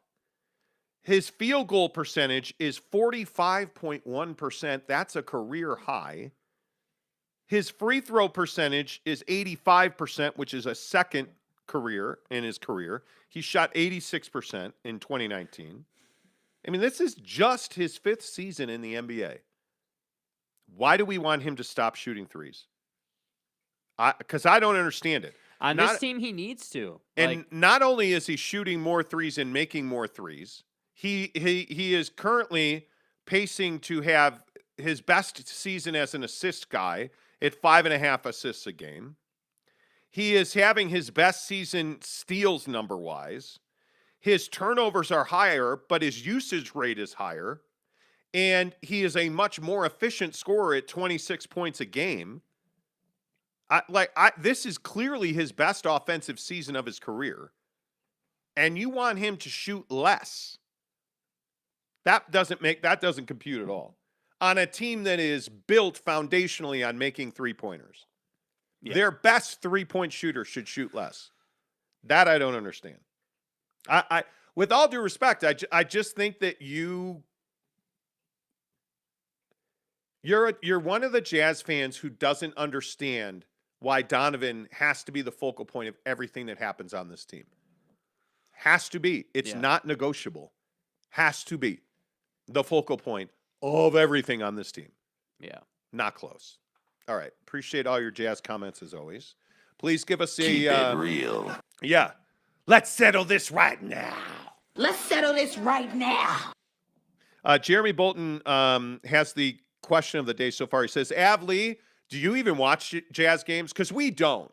His field goal percentage is 45.1%. That's a career high. His free throw percentage is 85%, which is a second career in his career. He shot 86% in 2019. I mean, this is just his 5th season in the NBA. Why do we want him to stop shooting threes? Because I don't understand it. On this team, he needs to. And not only is he shooting more threes and making more threes, he is currently pacing to have his best season as an assist guy at 5.5 assists a game. He is having his best season steals number-wise. His turnovers are higher, but his usage rate is higher. And he is a much more efficient scorer at 26 points a game. This is clearly his best offensive season of his career. And you want him to shoot less. That doesn't compute at all. On a team that is built foundationally on making three-pointers. Yeah. Their best three-point shooter should shoot less. That I don't understand. I with all due respect, I just think that you're one of the Jazz fans who doesn't understand why Donovan has to be the focal point of everything that happens on this team. Has to be. It's not negotiable. Has to be the focal point of everything on this team. Yeah. Not close. All right. Appreciate all your Jazz comments as always. Please give us Keep it real. Yeah. Let's settle this right now. Let's settle this right now. Jeremy Bolton has the question of the day so far. He says, Av Lee, do you even watch Jazz games? Because we don't.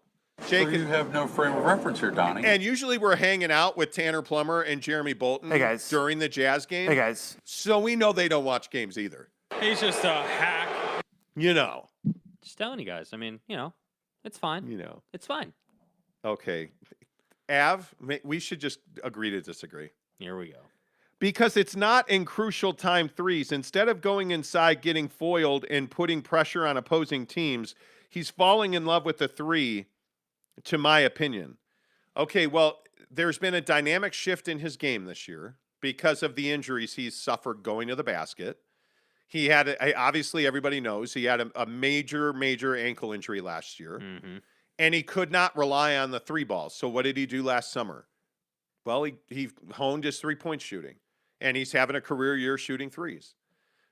Jake, you have no frame of reference here, Donnie. And usually we're hanging out with Tanner Plummer and Jeremy Bolton during the Jazz game. Hey, guys. So we know they don't watch games either. He's just a hack. You know. Just telling you guys. I mean, it's fine. It's fine. Okay. Av, we should just agree to disagree. Here we go. Because it's not in crucial time threes. Instead of going inside, getting foiled, and putting pressure on opposing teams, he's falling in love with the three, to my opinion. Okay, well, there's been a dynamic shift in his game this year because of the injuries he's suffered going to the basket. He had, obviously everybody knows, he had a major, major ankle injury last year. Mm-hmm. and he could not rely on the three balls. So what did he do last summer? Well, he honed his three-point shooting, and he's having a career year shooting threes.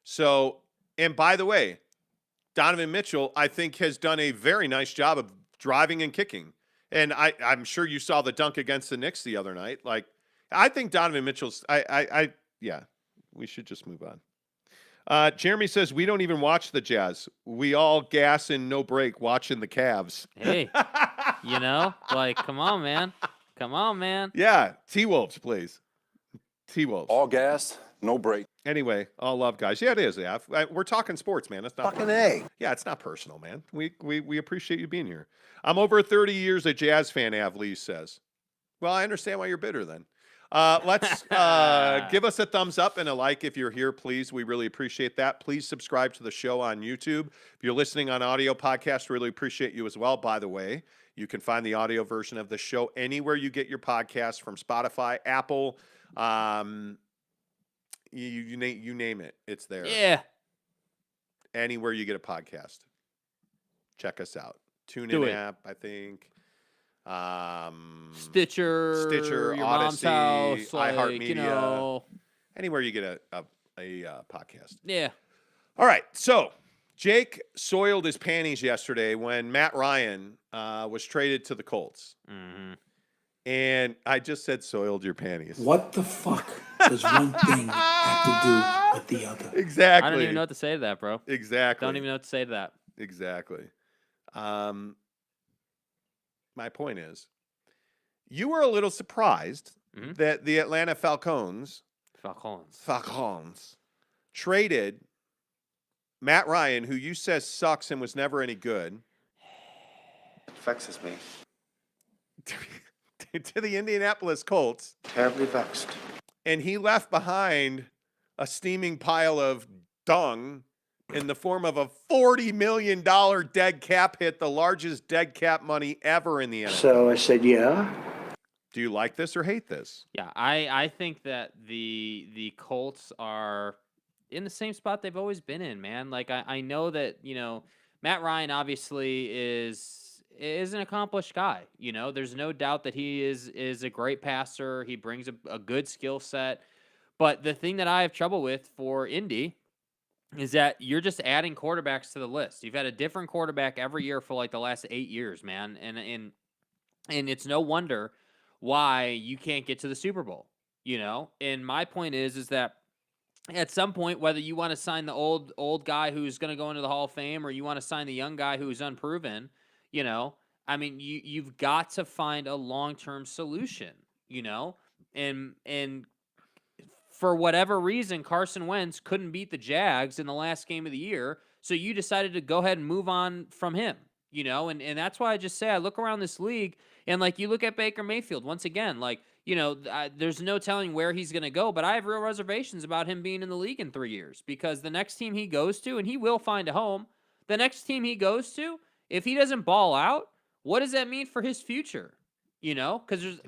So, and by the way, Donovan Mitchell, I think, has done a very nice job of driving and kicking. And I'm sure you saw the dunk against the Knicks the other night. Like, I think Donovan Mitchell's, yeah, we should just move on. Jeremy says, we don't even watch the Jazz. We all gas and no break watching the Cavs. Hey, like, come on, man. Come on, man. Yeah, T-Wolves, please. T-Wolves. All gas, no break. Anyway, all love, guys. Yeah, it is. Yeah, we're talking sports, man. It's not Fucking A. Yeah, it's not personal, man. We appreciate you being here. I'm over 30 years a Jazz fan, Av Lee says. Well, I understand why you're bitter then. Let's give us a thumbs up and a like if you're here, please. We really appreciate that. Please subscribe to the show on YouTube. If you're listening on audio podcast, really appreciate you as well. By the way, you can find the audio version of the show anywhere you get your podcasts, from Spotify, Apple, you name it, it's there. Yeah. Anywhere you get a podcast, check us out. TuneIn app, I think. Stitcher, your Odyssey, mom's house, like, iHeartMedia, anywhere you get a podcast. Yeah. All right, so Jake soiled his panties yesterday when Matt Ryan was traded to the Colts. Mm-hmm. And I just said soiled your panties. What the fuck does one thing have to do with the other? Exactly. I don't even know what to say to that, bro. Exactly. Don't even know what to say to that. Exactly. My point is, you were a little surprised that the Atlanta Falcons traded Matt Ryan, who you says sucks and was never any good. It vexes me. To the Indianapolis Colts. Terribly vexed. And he left behind a steaming pile of dung in the form of a $40 million dead cap hit, the largest dead cap money ever in the NFL. So I said, yeah. Do you like this or hate this? Yeah, I think that the Colts are in the same spot they've always been in, man. Like, I know that, Matt Ryan obviously is an accomplished guy. There's no doubt that he is a great passer. He brings a good skill set. But the thing that I have trouble with for Indy is that you're just adding quarterbacks to the list. You've had a different quarterback every year for like the last 8 years, man. And it's no wonder why you can't get to the Super Bowl, And my point is that at some point, whether you want to sign the old guy who's going to go into the Hall of Fame, or you want to sign the young guy who's unproven, you've got to find a long-term solution, and for whatever reason, Carson Wentz couldn't beat the Jags in the last game of the year, so you decided to go ahead and move on from him, and that's why I just say I look around this league, and like you look at Baker Mayfield, once again, like, there's no telling where he's going to go, but I have real reservations about him being in the league in 3 years, because the next team he goes to, and he will find a home, the next team he goes to, if he doesn't ball out, what does that mean for his future? Because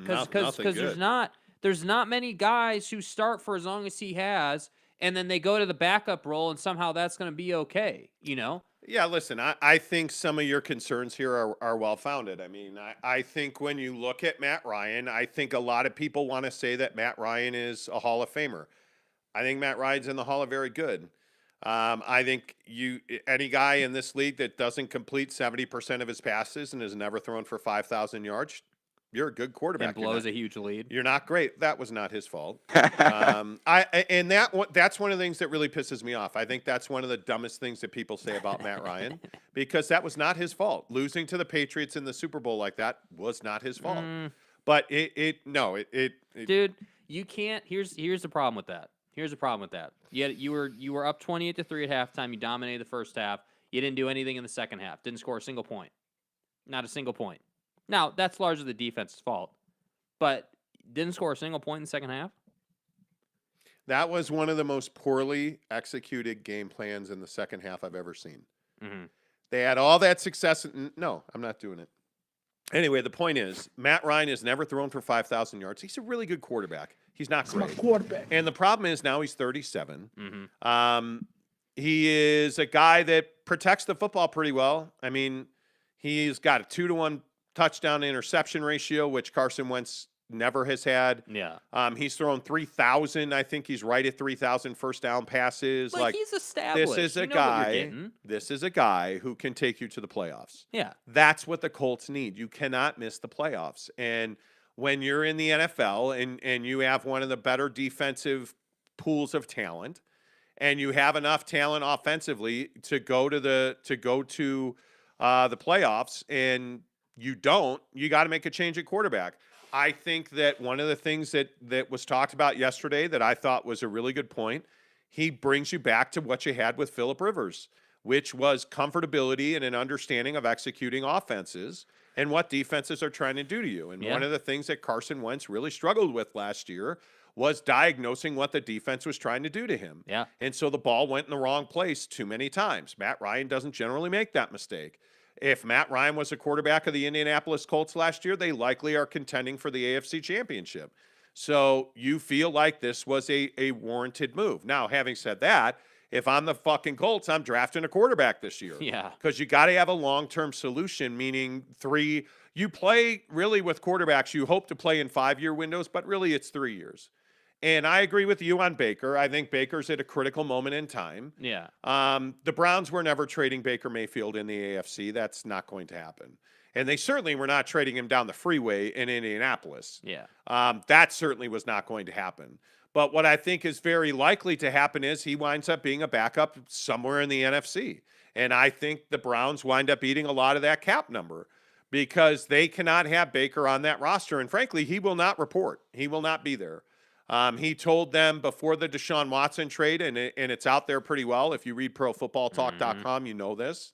there's not many guys who start for as long as he has, and then they go to the backup role, and somehow that's going to be okay. Yeah, listen, I think some of your concerns here are well-founded. I mean, I think when you look at Matt Ryan, I think a lot of people want to say that Matt Ryan is a Hall of Famer. I think Matt Ryan's in the Hall of Very Good. I think any guy in this league that doesn't complete 70% of his passes and has never thrown for 5,000 yards, you're a good quarterback. And blows a huge lead. You're not great. That was not his fault. That's one of the things that really pisses me off. I think that's one of the dumbest things that people say about Matt Ryan, because that was not his fault. Losing to the Patriots in the Super Bowl like that was not his fault. But dude, you can't. Here's the problem with that. You were up 28-3 at halftime. You dominated the first half. You didn't do anything in the second half. Didn't score a single point. Not a single point. Now, that's largely the defense's fault, but didn't score a single point in the second half. That was one of the most poorly executed game plans in the second half I've ever seen. Mm-hmm. They had all that success. No, I'm not doing it. Anyway, the point is, Matt Ryan has never thrown for 5,000 yards. He's a really good quarterback. He's not great. Quarterback. And the problem is now he's 37. Mm-hmm. He is a guy that protects the football pretty well. I mean, he's got a 2-to-1 touchdown to interception ratio, which Carson Wentz never has had. Yeah. He's thrown 3,000. I think he's right at 3,000 first down passes. Like he's established. This is a You know what you're guy. getting. This is a guy who can take you to the playoffs. Yeah. That's what the Colts need. You cannot miss the playoffs. And when you're in the NFL and you have one of the better defensive pools of talent, and you have enough talent offensively to go to the playoffs, and you don't, you got to make a change at quarterback. I think that one of the things that was talked about yesterday that I thought was a really good point, he brings you back to what you had with Phillip Rivers, which was comfortability and an understanding of executing offenses and what defenses are trying to do to you. And one of the things that Carson Wentz really struggled with last year was diagnosing what the defense was trying to do to him. Yeah. And so the ball went in the wrong place too many times. Matt Ryan doesn't generally make that mistake. If Matt Ryan was a quarterback of the Indianapolis Colts last year, they likely are contending for the AFC Championship. So you feel like this was a warranted move. Now, having said that, if I'm the fucking Colts, I'm drafting a quarterback this year. Yeah. Because you got to have a long-term solution, meaning you play really with quarterbacks. You hope to play in 5-year windows, but really it's 3 years. And I agree with you on Baker. I think Baker's at a critical moment in time. Yeah. The Browns were never trading Baker Mayfield in the AFC. That's not going to happen. And they certainly were not trading him down the freeway in Indianapolis. Yeah. That certainly was not going to happen. But what I think is very likely to happen is he winds up being a backup somewhere in the NFC. And I think the Browns wind up eating a lot of that cap number because they cannot have Baker on that roster. And frankly, he will not report. He will not be there. He told them before the Deshaun Watson trade, and it's out there pretty well. If you read ProFootballTalk.com, you know this.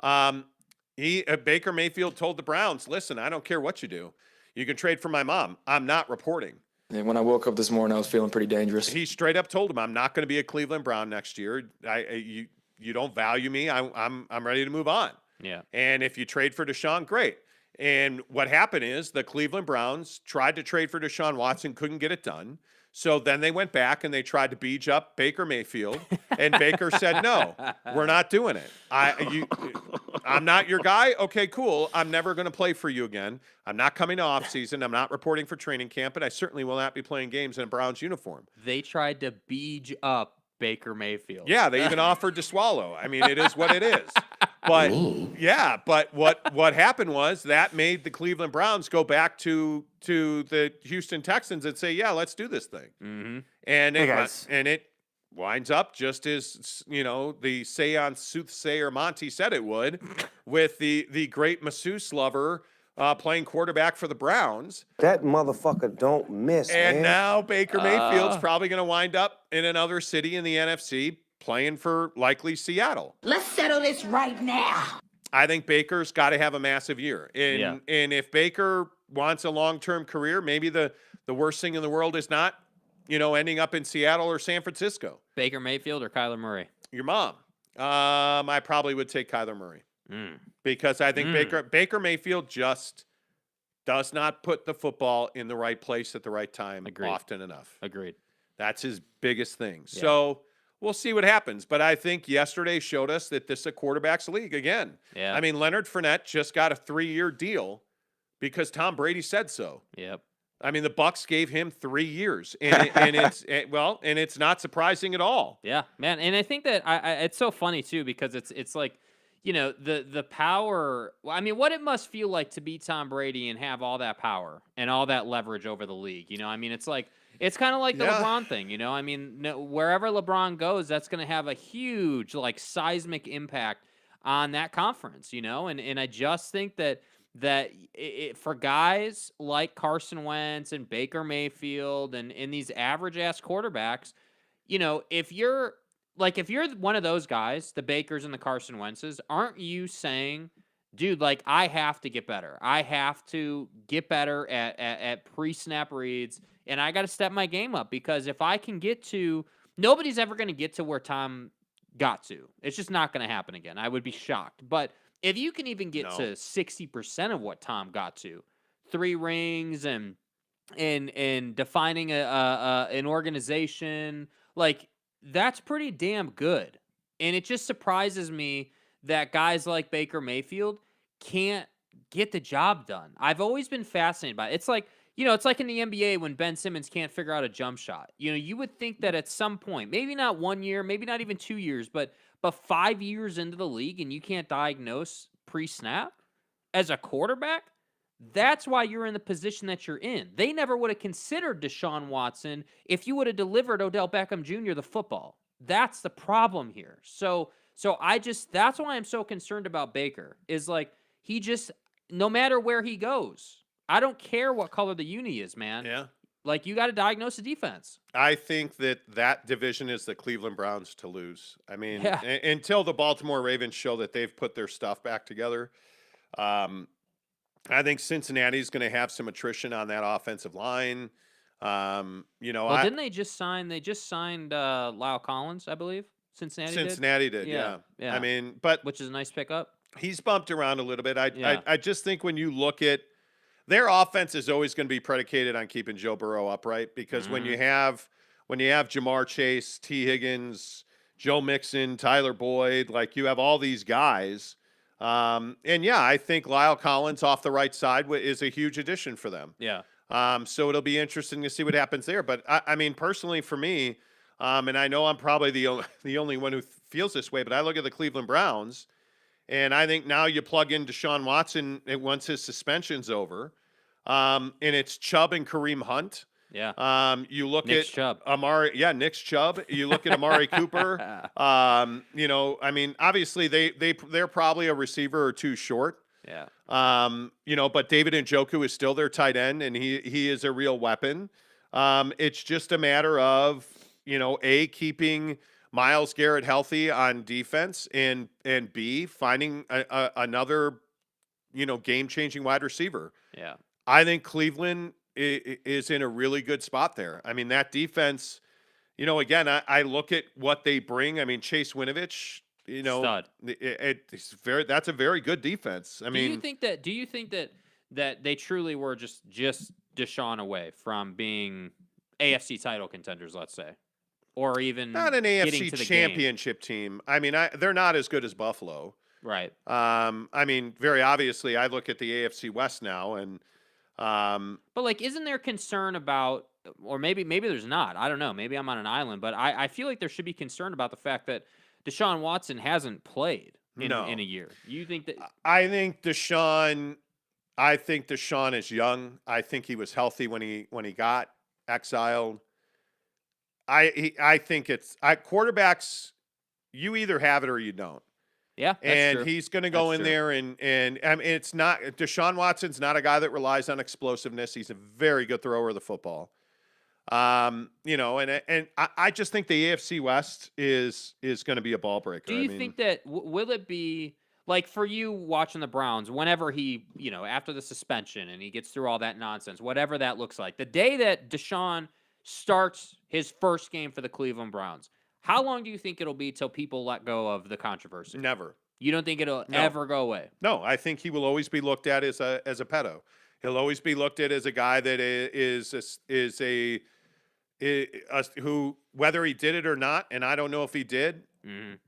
Baker Mayfield told the Browns, listen, I don't care what you do. You can trade for my mom. I'm not reporting. And when I woke up this morning, I was feeling pretty dangerous. He straight up told him, I'm not going to be a Cleveland Brown next year. You don't value me. I'm ready to move on. Yeah. And if you trade for Deshaun, great. And what happened is the Cleveland Browns tried to trade for Deshaun Watson, couldn't get it done. So then they went back and they tried to beach up Baker Mayfield, and Baker said, no, we're not doing it. I'm not your guy. Okay, cool. I'm never going to play for you again. I'm not coming to offseason. I'm not reporting for training camp, and I certainly will not be playing games in a Browns uniform. They tried to beach up Baker Mayfield. Yeah, they even offered to swallow. I mean, it is what it is. But yeah, but what happened was that made the Cleveland Browns go back to the Houston Texans and say, yeah, let's do this thing. Mm-hmm. And it winds up just as, the seance soothsayer Monty said it would, with the great masseuse lover playing quarterback for the Browns. That motherfucker don't miss, and man. now Baker Mayfield's probably going to wind up in another city in the NFC playing for likely Seattle. Let's settle this right now. I think Baker's got to have a massive year. And if Baker wants a long-term career, maybe the worst thing in the world is not, ending up in Seattle or San Francisco. Baker Mayfield or Kyler Murray? Your mom. I probably would take Kyler Murray. Because I think Baker Mayfield just does not put the football in the right place at the right time often enough. Agreed. That's his biggest thing. Yeah. So we'll see what happens. But I think yesterday showed us that this is a quarterback's league again. Yeah. I mean, Leonard Fournette just got a 3-year deal because Tom Brady said so. Yep. I mean, the Bucs gave him 3 years, and it's not surprising at all. Yeah, man. And I think that it's so funny too because it's like, the power. I mean, what it must feel like to be Tom Brady and have all that power and all that leverage over the league. I mean, it's like. It's kind of like the LeBron thing, I mean, wherever LeBron goes, that's going to have a huge, seismic impact on that conference, And I just think that for guys like Carson Wentz and Baker Mayfield and these average-ass quarterbacks, if you're one of those guys, the Bakers and the Carson Wentzes, aren't you saying, dude, I have to get better. I have to get better at pre-snap reads, and I got to step my game up because if I can get to – nobody's ever going to get to where Tom got to. It's just not going to happen again. I would be shocked. But if you can even get to 60% of what Tom got to, 3 rings and defining an organization, that's pretty damn good. And it just surprises me that guys like Baker Mayfield can't get the job done. I've always been fascinated by it. It's like, it's like in the NBA when Ben Simmons can't figure out a jump shot. You would think that at some point, maybe not 1 year, maybe not even 2 years, but 5 years into the league and you can't diagnose pre-snap as a quarterback, that's why you're in the position that you're in. They never would have considered Deshaun Watson if you would have delivered Odell Beckham Jr. the football. That's the problem here. So that's why I'm so concerned about Baker is like, he just, no matter where he goes, I don't care what color the uni is, man. Yeah. Like, you got to diagnose the defense. I think that division is the Cleveland Browns to lose. I mean, until the Baltimore Ravens show that they've put their stuff back together, I think Cincinnati's going to have some attrition on that offensive line. Didn't they just sign? They just signed Lyle Collins, I believe. Cincinnati did. Yeah. I mean, which is a nice pickup. He's bumped around a little bit. I just think when you look at their offense is always going to be predicated on keeping Joe Burrow upright because when you have Jamar Chase, T. Higgins, Joe Mixon, Tyler Boyd, like you have all these guys. I think Lyle Collins off the right side is a huge addition for them. Yeah. So it'll be interesting to see what happens there. But I mean, personally for me, and I know I'm probably the only one who feels this way, but I look at the Cleveland Browns, and I think now you plug in Deshaun Watson once his suspension's over, and it's Chubb and Kareem Hunt. Yeah. You look Nick's at Chubb. Nick's Chubb. You look at Amari Cooper. I mean, obviously they're probably a receiver or two short. Yeah. But David Njoku is still their tight end, and he is a real weapon. It's just a matter of keeping Myles Garrett healthy on defense, and B, finding another game-changing wide receiver. Yeah. I think Cleveland is in a really good spot there. I mean, that defense, again, I look at what they bring. I mean, Chase Winovich, Stud. That's a very good defense. I mean, do you think that they truly were just Deshaun away from being AFC title contenders, let's say, or even not an AFC to championship team? I mean, they're not as good as Buffalo. Right. I mean, very obviously, I look at the AFC West now, and but like, isn't there concern about, or maybe there's not? I don't know. Maybe I'm on an island, but I feel like there should be concern about the fact that Deshaun Watson hasn't played in a year. You think that? I think Deshaun is young. I think he was healthy when he got exiled. I think it's quarterbacks. You either have it or you don't. Yeah, and true. He's going to go in there and I mean, it's not Deshaun Watson's not a guy that relies on explosiveness. He's a very good thrower of the football. And I just think the AFC West is going to be a ball breaker. Do you think that will it be like for you watching the Browns whenever he, after the suspension and he gets through all that nonsense, whatever that looks like, the day that Deshaun starts his first game for the Cleveland Browns, how long do you think it'll be till people let go of the controversy? Never. You don't think it'll ever go away? No, I think he will always be looked at as a pedo. He'll always be looked at as a guy that is who, whether he did it or not, and I don't know if he did,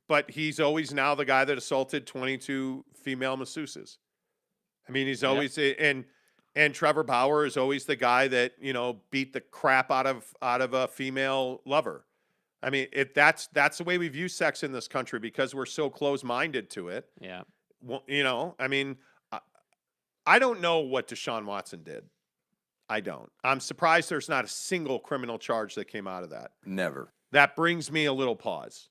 but he's always now the guy that assaulted 22 female masseuses. I mean, he's always and Trevor Bauer is always the guy that beat the crap out of a female lover. I mean, that's the way we view sex in this country because we're so close-minded to it. Yeah. Well, I mean, I don't know what Deshaun Watson did. I don't. I'm surprised there's not a single criminal charge that came out of that. Never. That brings me a little pause.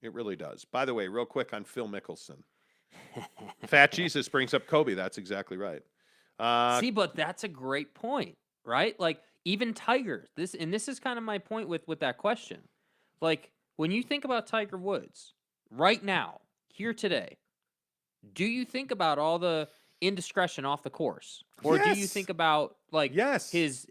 It really does. By the way, real quick on Phil Mickelson. Fat Jesus brings up Kobe. That's exactly right. See, but that's a great point, right? Like, even Tiger, this is kind of my point with that question. Like, when you think about Tiger Woods right now, here today, do you think about all the indiscretion off the course? Or do you think about, like, his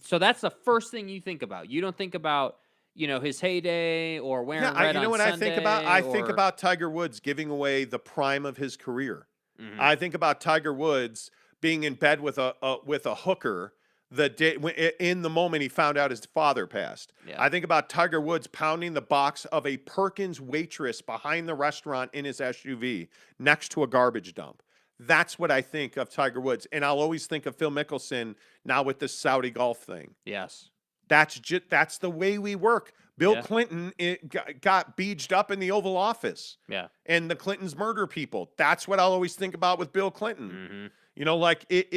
so that's the first thing you think about. You don't think about, his heyday or wearing red on what Sunday, I think about? I think about Tiger Woods giving away the prime of his career. Mm-hmm. I think about Tiger Woods being in bed with a hooker the day in the moment he found out his father passed. Yeah. I think about Tiger Woods pounding the box of a Perkins waitress behind the restaurant in his SUV next to a garbage dump. That's what I think of Tiger Woods. And I'll always think of Phil Mickelson now with this Saudi golf thing. Yes. That's the way we work. Bill Yeah. Clinton got beeged up in the Oval Office. Yeah. And the Clintons murder people. That's what I'll always think about with Bill Clinton. Mm-hmm. You know, like it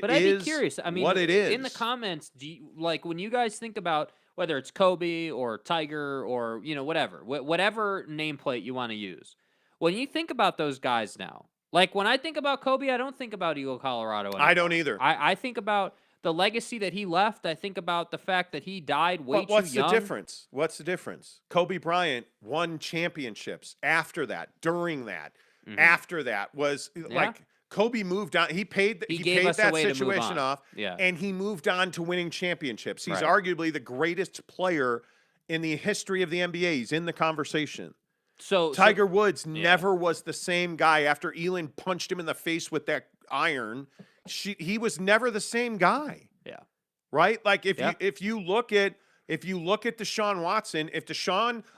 But I'd be curious. I mean, what it is. in the comments, do you, like when you guys think about whether it's Kobe or Tiger or, you know, whatever nameplate you want to use, when you think about those guys now, like when I think about Kobe, I don't think about Eagle, Colorado anymore. I don't either. I think about the legacy that he left. I think about the fact that he died way too young. What's the difference? What's the difference? Kobe Bryant won championships after that, during that, after that was like Kobe moved on. He paid that situation off, and he moved on to winning championships. He's arguably the greatest player in the history of the NBA. He's in the conversation. So Tiger Woods never was the same guy after Elin punched him in the face with that iron. He was never the same guy. Yeah. Right? Like if you look at Deshaun Watson,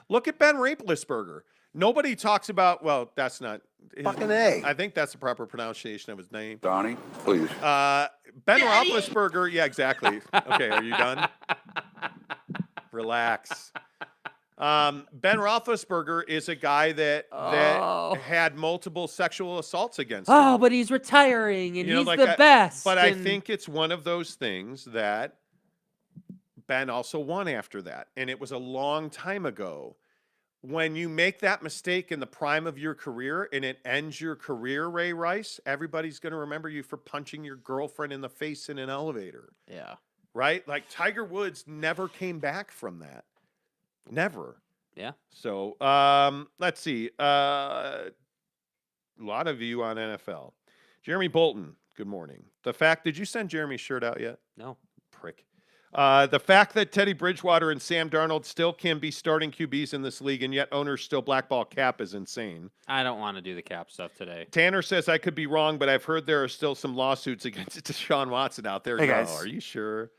look at Ben Roethlisberger. Nobody talks about, well, that's not Fucking A. I think that's the proper pronunciation of his name. Donnie, please. Ben Roethlisberger, yeah, exactly. Okay, are you done? Relax. Ben Roethlisberger is a guy that had multiple sexual assaults against him. Oh, but he's retiring and he's the best. But I think it's one of those things that Ben also won after that. And it was a long time ago. When you make that mistake in the prime of your career and it ends your career, Ray Rice, everybody's going to remember you for punching your girlfriend in the face in an elevator. Yeah. Right? Like Tiger Woods never came back from that. Never. Yeah. So let's see. A lot of you on NFL. Jeremy Bolton, good morning. Did you send Jeremy's shirt out yet? No. Prick. The fact that Teddy Bridgewater and Sam Darnold still can be starting QBs in this league and yet owners still blackball Cap is insane. I don't want to do the Cap stuff today. Tanner says, I could be wrong, but I've heard there are still some lawsuits against Deshaun Watson out there. Hey, guys. Are you sure?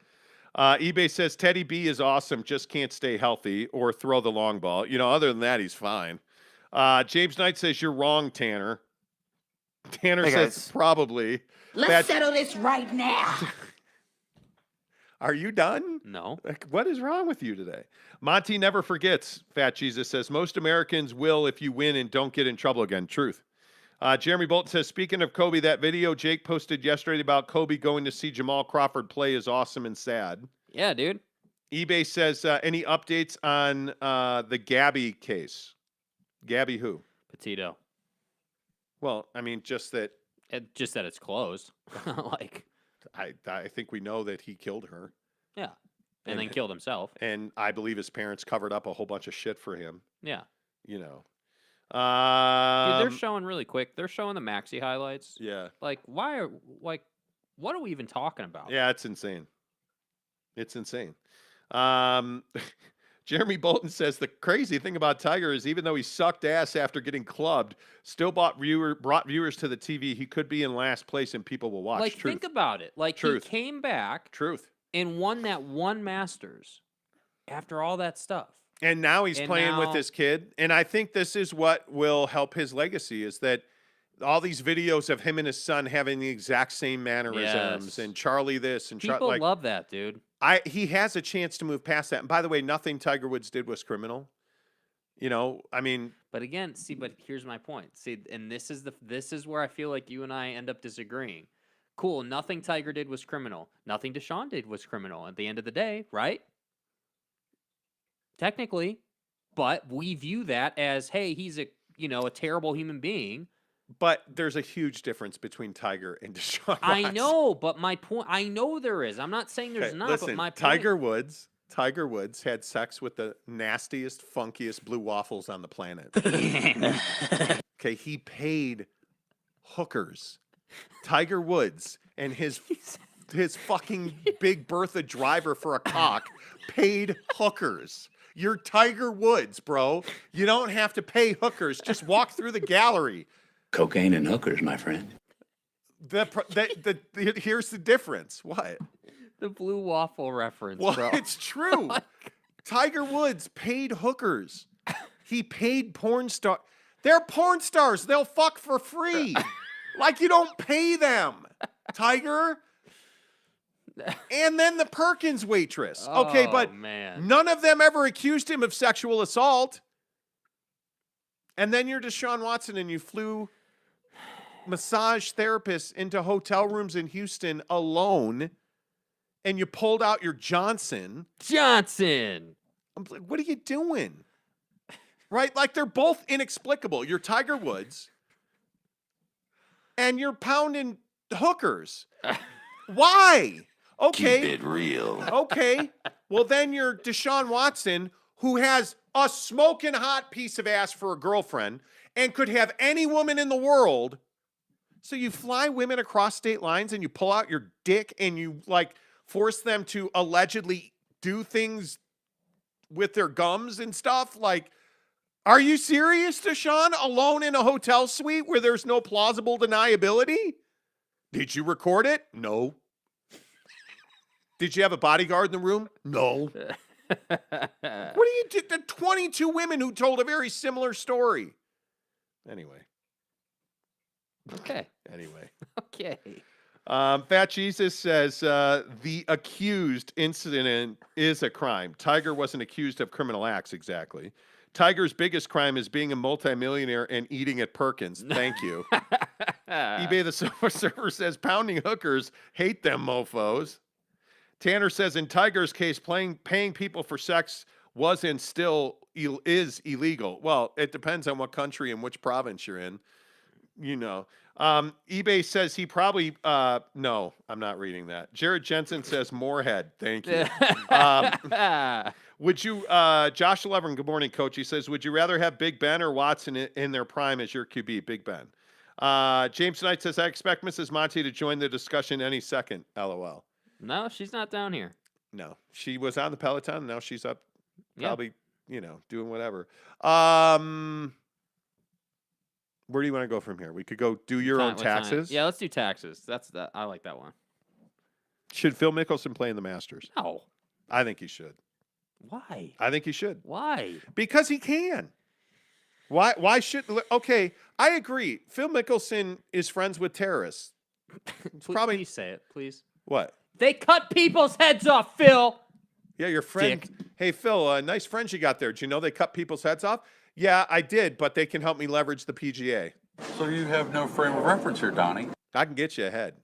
eBay says, Teddy B is awesome, just can't stay healthy or throw the long ball. You know, other than that, he's fine. James Knight says, you're wrong, Tanner. Tanner says, probably. Let's settle this right now. Are you done? No. Like, what is wrong with you today? Monty never forgets, Fat Jesus says, most Americans will if you win and don't get in trouble again. Truth. Jeremy Bolton says, speaking of Kobe, that video Jake posted yesterday about Kobe going to see Jamal Crawford play is awesome and sad. Yeah, dude. eBay says, any updates on the Gabby case? Gabby who? Petito. Well, I mean, just that it's closed. Like, I think we know that he killed her. Yeah. And then killed himself. And I believe his parents covered up a whole bunch of shit for him. Yeah. You know. Dude, they're showing really quick. They're showing the maxi highlights. Yeah. Like, what are we even talking about? Yeah, it's insane. It's insane. Jeremy Bolton says the crazy thing about Tiger is even though he sucked ass after getting clubbed, still brought viewers to the TV. He could be in last place and people will watch. Like, think about it. Like, Truth. he came back. Truth. And won that one Masters after all that stuff. And now he's playing with this kid. And I think this is what will help his legacy is that all these videos of him and his son having the exact same mannerisms and Charlie this and people love that, dude. He has a chance to move past that. And by the way, nothing Tiger Woods did was criminal. You know, I mean, but again, but here's my point. See, and this is where I feel like you and I end up disagreeing. Cool, nothing Tiger did was criminal. Nothing Deshaun did was criminal at the end of the day, right? Technically, but we view that as, hey, he's a terrible human being. But there's a huge difference between Tiger and Deshaun Watson. I know, but my point, I know there is. I'm not saying there's not, listen, but my point. Tiger Woods had sex with the nastiest, funkiest blue waffles on the planet. Okay, he paid hookers. Tiger Woods and his fucking Big Bertha driver for a cock paid hookers. You're Tiger Woods, bro. You don't have to pay hookers. Just walk through the gallery. Cocaine and hookers, my friend. Here's the difference. What? The blue waffle reference, well, bro. It's true. Tiger Woods paid hookers. He paid porn star. They're porn stars. They'll fuck for free. Like you don't pay them, Tiger. And then the Perkins waitress. Okay, but man. none of them ever accused him of sexual assault. And then you're Deshaun Watson and you flew massage therapists into hotel rooms in Houston alone and you pulled out your Johnson. I'm like, what are you doing? Right? Like they're both inexplicable. You're Tiger Woods and you're pounding hookers. Why? Okay. Keep it real. Okay. Well, then you're Deshaun Watson, who has a smoking hot piece of ass for a girlfriend and could have any woman in the world. So you fly women across state lines and you pull out your dick and you like force them to allegedly do things with their gums and stuff. Like, are you serious, Deshaun? Alone in a hotel suite where there's no plausible deniability? Did you record it? No. Did you have a bodyguard in the room? No. What do you do? The 22 women who told a very similar story. Anyway. Okay. Anyway. Okay. Fat Jesus says the accused incident is a crime. Tiger wasn't accused of criminal acts exactly. Tiger's biggest crime is being a multimillionaire and eating at Perkins. Thank you. eBay the Silver Surfer says pounding hookers, hate them mofos. Tanner says in Tiger's case, paying people for sex was and still is illegal. Well, it depends on what country and which province you're in. You know. eBay says he probably no, I'm not reading that. Jared Jensen says Moorhead. Thank you. Would you Josh Levin, good morning, coach. He says, would you rather have Big Ben or Watson in their prime as your QB? Big Ben. James Knight says, I expect Mrs. Monty to join the discussion any second. LOL. No, she's not down here. No, she was on the Peloton. And now she's up, probably, doing whatever. Where do you want to go from here? We could go do your own taxes. Yeah, let's do taxes. I like that one. Should Phil Mickelson play in the Masters? No. I think he should. Why? I think he should. Why? Because he can. Why should? Okay, I agree. Phil Mickelson is friends with terrorists. Probably. Please say it, please. What? They cut people's heads off, Phil. Yeah, your friend. Dick. Hey, Phil, nice friends you got there. Do you know they cut people's heads off? Yeah, I did, but they can help me leverage the PGA. So you have no frame of reference here, Donnie. I can get you ahead.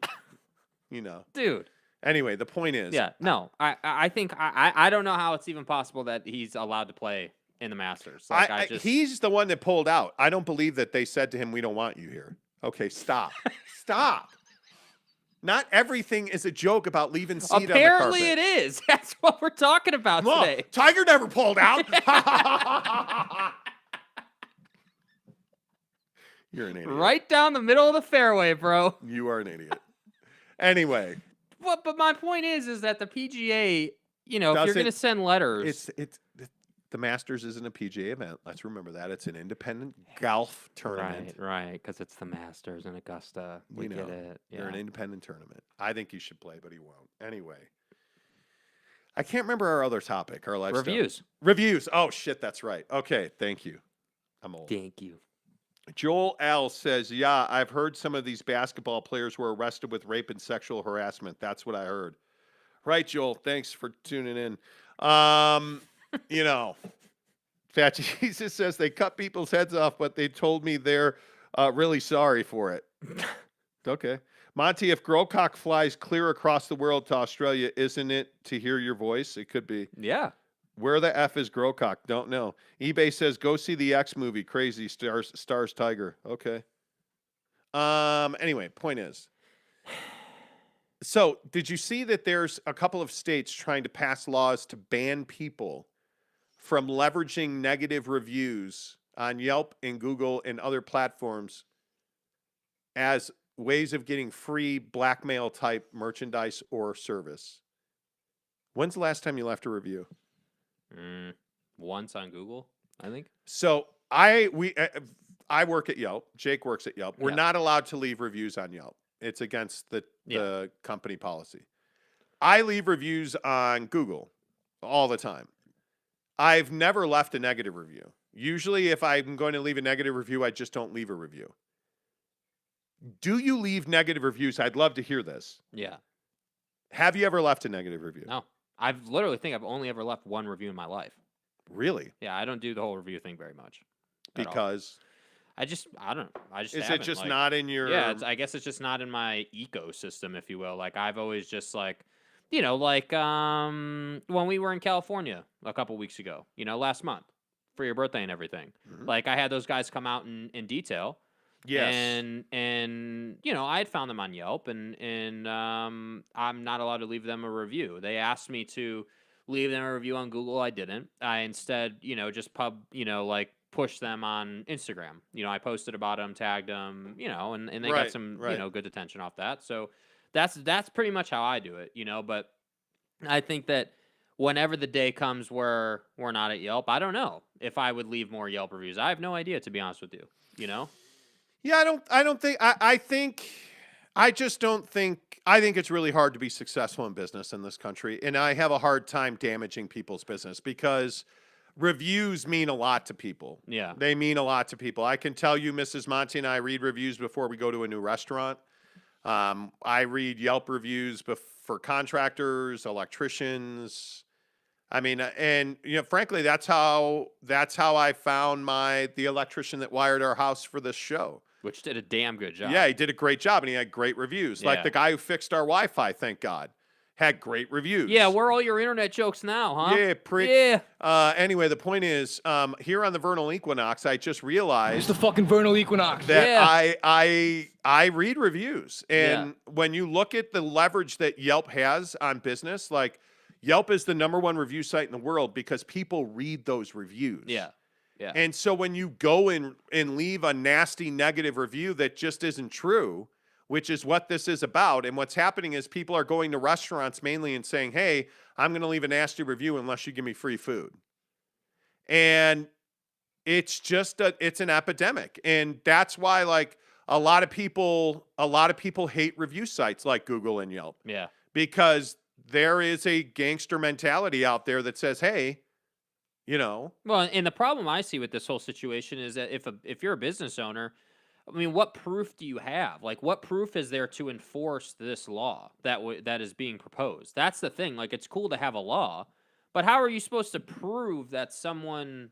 Dude. Anyway, the point is. Yeah, no. I think I don't know how it's even possible that he's allowed to play in the Masters. Like, he's the one that pulled out. I don't believe that they said to him, we don't want you here. Okay, stop. Stop. Not everything is a joke about leaving seat on the carpet. Apparently it is. That's what we're talking about today. Tiger never pulled out. You're an idiot. Right down the middle of the fairway, bro. You are an idiot. Anyway. But my point is that the PGA, if you're going to send letters. The Masters isn't a PGA event. Let's remember that. It's an independent golf tournament. Right, because it's the Masters in Augusta. We get it. Yeah. They're an independent tournament. I think he should play, but he won't. Anyway. I can't remember our other topic, our lifestyle. Reviews. Oh, shit, that's right. Okay, thank you. I'm old. Thank you. Joel L. says, yeah, I've heard some of these basketball players were arrested with rape and sexual harassment. That's what I heard. Right, Joel. Thanks for tuning in. Fat Jesus says they cut people's heads off, but they told me they're really sorry for it. Okay. Monty, if Growcock flies clear across the world to Australia, isn't it to hear your voice? It could be. Yeah. Where the F is Growcock? Don't know. eBay says, go see the X movie. Crazy stars Tiger. Okay. Anyway, point is. So, did you see that there's a couple of states trying to pass laws to ban people from leveraging negative reviews on Yelp and Google and other platforms as ways of getting free blackmail type merchandise or service? When's the last time you left a review? Once on Google, I think. So I work at Yelp. Jake works at Yelp. We're not allowed to leave reviews on Yelp. It's against the company policy. I leave reviews on Google all the time. I've never left a negative review. Usually if I'm going to leave a negative review, I just don't leave a review. Do you leave negative reviews? I'd love to hear this. Yeah. Have you ever left a negative review? No. I've literally think I've only ever left one review in my life. Really? Yeah, I don't do the whole review thing very much. at all. Because I don't know. I just is it haven't, just like- not in your? Yeah, I guess it's just not in my ecosystem, if you will. Like I've always just like, you know, like when we were in California a couple weeks ago, you know, last month for your birthday and everything. Mhm. Like I had those guys come out in detail. Yes. And you know, I had found them on Yelp, and I'm not allowed to leave them a review. They asked me to leave them a review on Google. I didn't. I instead, you know, just like push them on Instagram. You know, I posted about them, tagged them, you know, and they got some, you know, good attention off that. So that's pretty much how I do it, you know, but I think that whenever the day comes where we're not at Yelp, I don't know if I would leave more Yelp reviews. I have no idea, to be honest with you, you know? Yeah, I think it's really hard to be successful in business in this country. And I have a hard time damaging people's business because reviews mean a lot to people. Yeah. They mean a lot to people. I can tell you, Mrs. Monty and I read reviews before we go to a new restaurant. I read Yelp reviews for contractors, electricians. I mean, and you know, frankly, that's how I found the electrician that wired our house for this show. Which did a damn good job. Yeah, he did a great job, and he had great reviews. Like Yeah. the guy who fixed our Wi-Fi, thank God, had great reviews. Yeah, where are all your internet jokes now, huh? Yeah, prick. Yeah. Anyway, the point is, here on the Vernal Equinox, I just It's realized the fucking vernal equinox. that Yeah. I read reviews, and when you look at the leverage that Yelp has on business, like Yelp is the #1 review site in the world because people read those reviews. Yeah. Yeah. And so when you go and leave a nasty negative review that just isn't true, which is what this is about, and what's happening is people are going to restaurants mainly and saying, hey, I'm going to leave a nasty review unless you give me free food. And it's just it's an epidemic. And that's why like a lot of people hate review sites like Google and Yelp. Yeah. Because there is a gangster mentality out there that says, hey, you know. Well, and the problem I see with this whole situation is that if you're a business owner, I mean, what proof do you have? Like, what proof is there to enforce this law that is being proposed? That's the thing. Like, it's cool to have a law, but how are you supposed to prove that someone's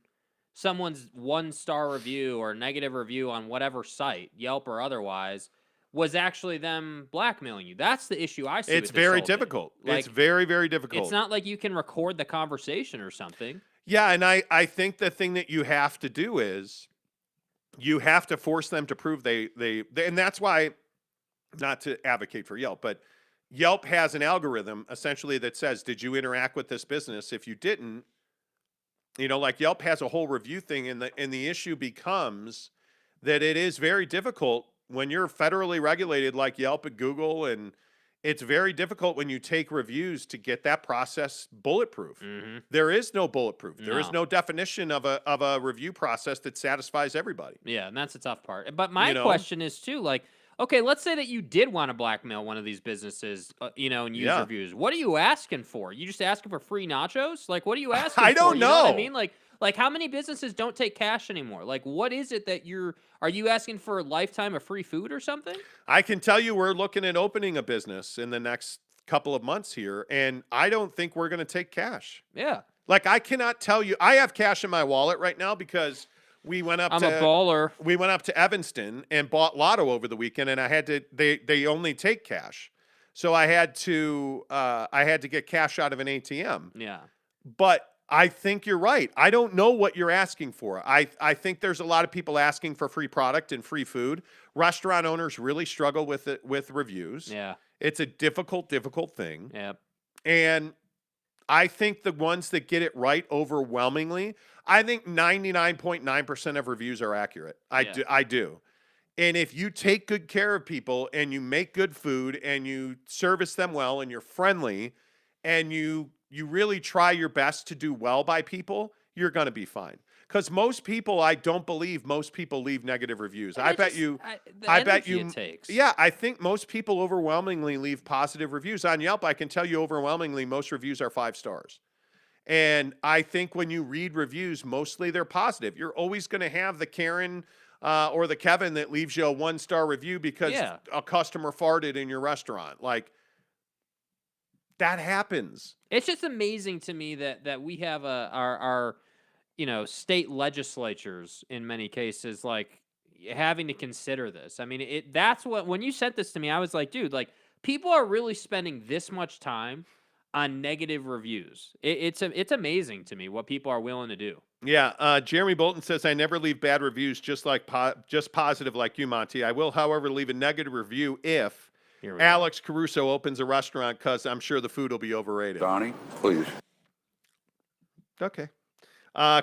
1-star review or negative review on whatever site, Yelp or otherwise, was actually them blackmailing you? That's the issue I see. It's with this very whole thing. difficult. Like, it's very, very difficult. It's not like you can record the conversation or something. Yeah, and I think the thing that you have to do is you have to force them to prove they and that's why, not to advocate for Yelp, but Yelp has an algorithm essentially that says, did you interact with this business? If you didn't, you know, like Yelp has a whole review thing, and the issue becomes that it is very difficult when you're federally regulated like Yelp and Google, and it's very difficult when you take reviews to get that process bulletproof. Mm-hmm. There is no bulletproof. There is No. no definition of a review process that satisfies everybody. Yeah, and that's the tough part. But my You know? question is too, like, okay, let's say that you did want to blackmail one of these businesses, you know, and use Yeah. reviews. What are you asking for? You just asking for free nachos? Like, what are you asking I for? don't You know what I know. mean? Like how many businesses don't take cash anymore? Like, what is it that are you asking for a lifetime of free food or something? I can tell you we're looking at opening a business in the next couple of months here, and I don't think we're going to take cash. Yeah. Like, I cannot tell you. I have cash in my wallet right now because we went up I'm a baller. We went up to Evanston and bought Lotto over the weekend, and I had to. They only take cash, so I had to get cash out of an ATM. Yeah. But I think you're right. I don't know what you're asking for. I think there's a lot of people asking for free product and free food. Restaurant owners really struggle with it with reviews. Yeah. It's a difficult thing. Yeah. And I think the ones that get it right overwhelmingly, I think 99.9% of reviews are accurate. I do. And if you take good care of people and you make good food and you service them well and you're friendly and you really try your best to do well by people, you're going to be fine. Because most people, I don't believe most people leave negative reviews. I bet you. It takes. Yeah, I think most people overwhelmingly leave positive reviews. On Yelp, I can tell you overwhelmingly most reviews are 5 stars. And I think when you read reviews, mostly they're positive. You're always going to have the Karen or the Kevin that leaves you a 1-star review because a customer farted in your restaurant. Like, that happens. It's just amazing to me that we have our state legislatures in many cases like having to consider this. I mean, that's what when you sent this to me, I was like, dude, like people are really spending this much time on negative reviews. It's amazing to me what people are willing to do. Yeah, Jeremy Bolton says, I never leave bad reviews, just positive like you, Monty. I will, however, leave a negative review if Alex Caruso opens a restaurant because I'm sure the food will be overrated. Donnie, please. Okay.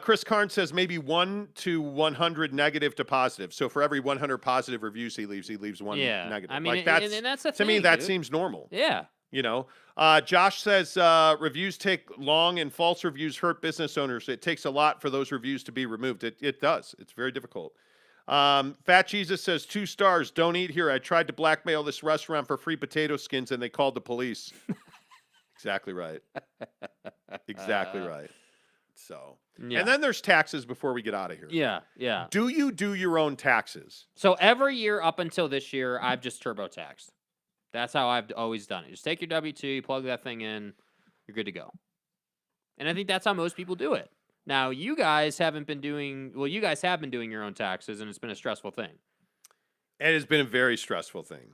Chris Carnes says maybe 1 to 100 negative to positive. So for every 100 positive reviews he leaves one negative. I mean, like that's, and that's the to thing, me, that dude. seems normal. Yeah. You know, Josh says reviews take long and false reviews hurt business owners. It takes a lot for those reviews to be removed. It does. It's very difficult. Fat Jesus says 2 stars. Don't eat here. I tried to blackmail this restaurant for free potato skins and they called the police. Exactly right. Exactly right. So, and then there's taxes before we get out of here. Yeah. Yeah. Do you do your own taxes? So every year up until this year, I've just TurboTaxed. That's how I've always done it. Just take your W-2, plug that thing in, you're good to go. And I think that's how most people do it. Now, you guys have been doing your own taxes, and it's been a stressful thing. It has been a very stressful thing.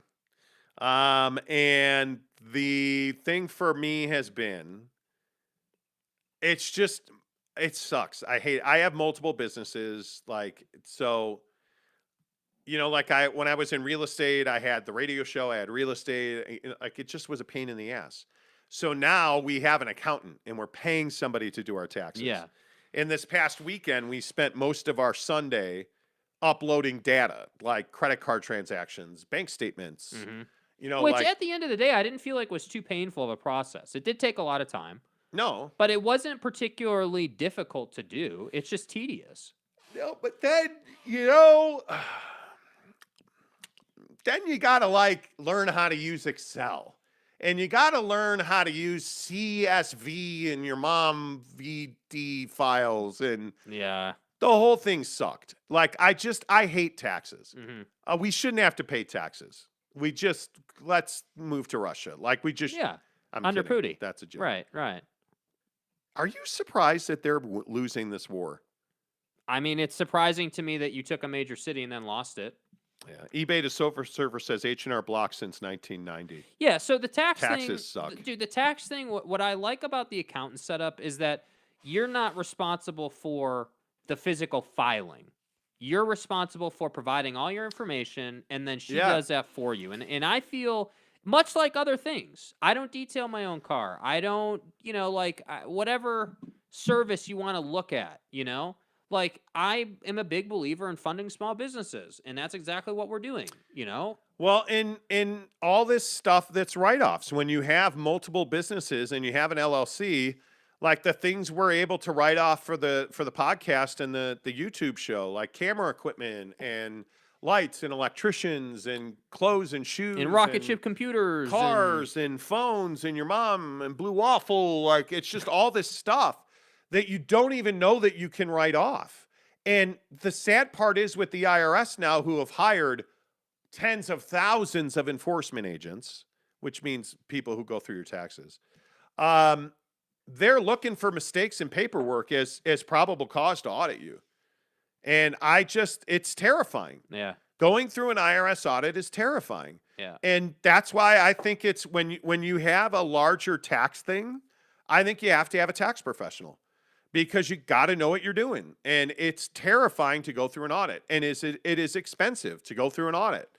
And the thing for me has been, it sucks. I have multiple businesses, like, so... You know, like when I was in real estate, I had the radio show, I had real estate, like it just was a pain in the ass. So now we have an accountant and we're paying somebody to do our taxes. Yeah. And this past weekend, we spent most of our Sunday uploading data, like credit card transactions, bank statements, you know. Which at the end of the day, I didn't feel like was too painful of a process. It did take a lot of time. No. But it wasn't particularly difficult to do. It's just tedious. No, but then, you know... Then you got to like learn how to use Excel and you got to learn how to use CSV and your mom VD files. And yeah, the whole thing sucked. Like I hate taxes. We shouldn't have to pay taxes. Let's move to Russia. Like I'm under kidding. Putin. That's a joke. Right. Are you surprised that they're losing this war? I mean, it's surprising to me that you took a major city and then lost it. Yeah, eBay to Sofa Server says H&R Block since 1990. Yeah, so the taxes thing, suck. Dude, the tax thing, what I like about the accountant setup is that you're not responsible for the physical filing. You're responsible for providing all your information, and then she does that for you. And I feel, much like other things, I don't detail my own car. I don't, whatever service you want to look at, you know? Like, I am a big believer in funding small businesses, and that's exactly what we're doing, you know? Well, in all this stuff that's write-offs, when you have multiple businesses and you have an LLC, like the things we're able to write off for the podcast and the YouTube show, like camera equipment and lights and electricians and clothes and shoes and rocket ship computers, cars and phones and your mom and Blue Waffle, like it's just all this stuff that you don't even know that you can write off. And the sad part is with the IRS now, who have hired tens of thousands of enforcement agents, which means people who go through your taxes, they're looking for mistakes in paperwork as probable cause to audit you. And it's terrifying. Yeah. Going through an IRS audit is terrifying. Yeah. And that's why I think it's when you have a larger tax thing, I think you have to have a tax professional. Because you got to know what you're doing. And it's terrifying to go through an audit. And it is expensive to go through an audit.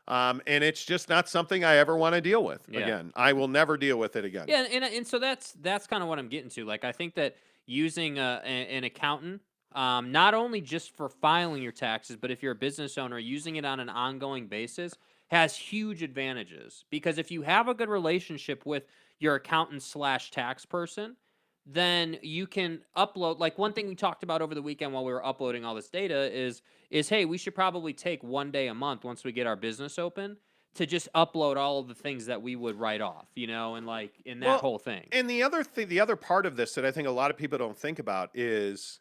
And it's just not something I ever want to deal with again. I will never deal with it again. Yeah, and so that's kind of what I'm getting to. Like, I think that using an accountant, not only just for filing your taxes, but if you're a business owner, using it on an ongoing basis has huge advantages. Because if you have a good relationship with your accountant/tax person, then you can upload, like one thing we talked about over the weekend while we were uploading all this data is hey, we should probably take one day a month once we get our business open to just upload all of the things that we would write off, you know, and like in that whole thing. And the other part of this that I think a lot of people don't think about is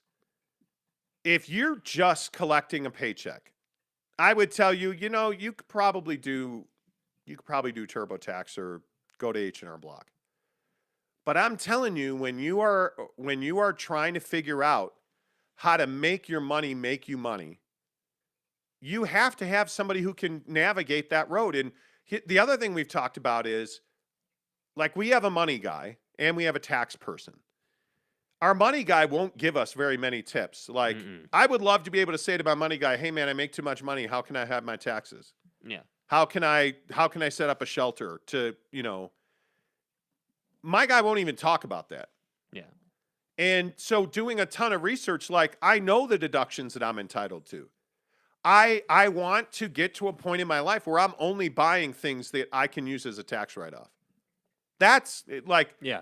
if you're just collecting a paycheck I would tell you, you could probably do TurboTax or go to H&R Block. But I'm telling you, when you are trying to figure out how to make your money make you money, you have to have somebody who can navigate that road. And the other thing we've talked about is, like, we have a money guy and we have a tax person. Our money guy won't give us very many tips. Like, I would love to be able to say to my money guy, hey man, I make too much money. How can I have my taxes? Yeah. How can I set up a shelter to, my guy won't even talk about that. Yeah. And so doing a ton of research, like, I know the deductions that I'm entitled to. I want to get to a point in my life where I'm only buying things that I can use as a tax write-off. That's like, yeah.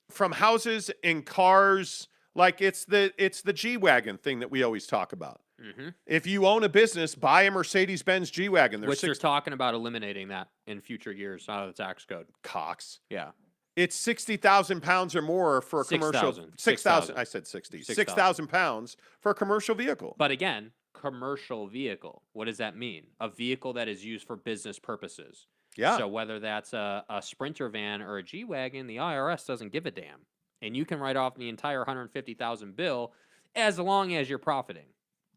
From houses and cars, like it's the G-Wagon thing that we always talk about. Mm-hmm. If you own a business, buy a Mercedes-Benz G-Wagon. Which they're talking about eliminating that in future years out of the tax code. Cox. Yeah. It's 60,000 pounds or more for a commercial. 6,000. I said 60. 6,000 pounds for a commercial vehicle. But again, commercial vehicle. What does that mean? A vehicle that is used for business purposes. Yeah. So whether that's a Sprinter van or a G-Wagon, the IRS doesn't give a damn. And you can write off the entire $150,000 bill as long as you're profiting.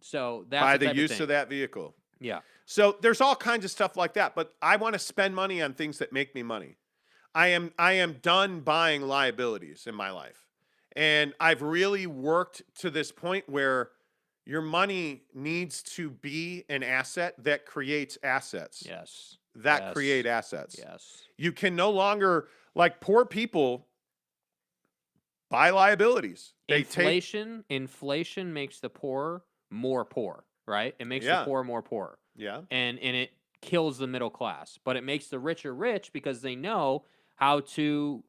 So that's by the the use of that vehicle. Yeah. So there's all kinds of stuff like that, but I want to spend money on things that make me money. I am done buying liabilities in my life. And I've really worked to this point where your money needs to be an asset that creates assets. Yes. That create assets. Yes. You can no longer, like, poor people buy liabilities. Inflation makes the poor more poor, right? It makes the poor more poor. Yeah. And it kills the middle class, but it makes the richer rich because they know how to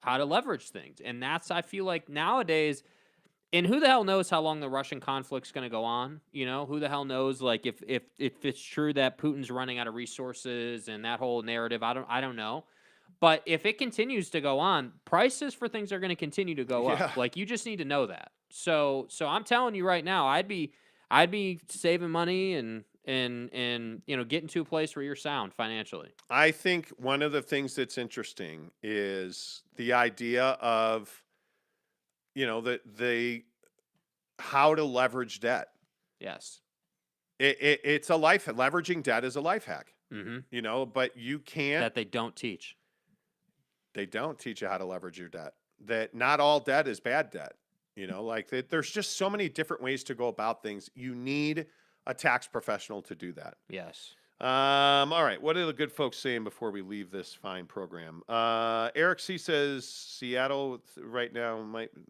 leverage things. And that's, I feel like nowadays, and who the hell knows how long the Russian conflict's going to go on? Who the hell knows? Like, if it's true that Putin's running out of resources and that whole narrative, I don't know. But if it continues to go on, prices for things are going to continue to go up. Like, you just need to know that. So I'm telling you right now, I'd be saving money and getting to a place where you're sound financially. I think one of the things that's interesting is the idea of how to leverage debt. Yes. It's a leveraging debt is a life hack. Mm-hmm. But you can't. That they don't teach. They don't teach you how to leverage your debt. That not all debt is bad debt. There's just so many different ways to go about things. You need a tax professional to do that. Yes. All right. What are the good folks saying before we leave this fine program? Eric C says Seattle right now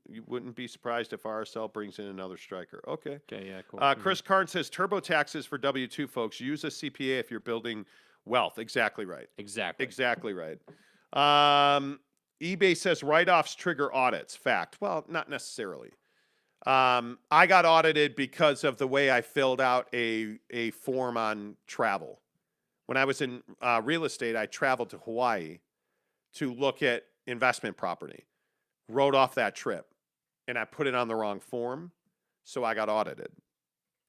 you wouldn't be surprised if RSL brings in another striker. Okay. Okay. Yeah. Cool. Chris Karn says TurboTaxes for W-2 folks. Use a CPA if you're building wealth. Exactly right. Exactly right. eBay says write-offs trigger audits. Fact. Well, not necessarily. I got audited because of the way I filled out a form on travel. When I was in real estate, I traveled to Hawaii to look at investment property, wrote off that trip, and I put it on the wrong form, so I got audited.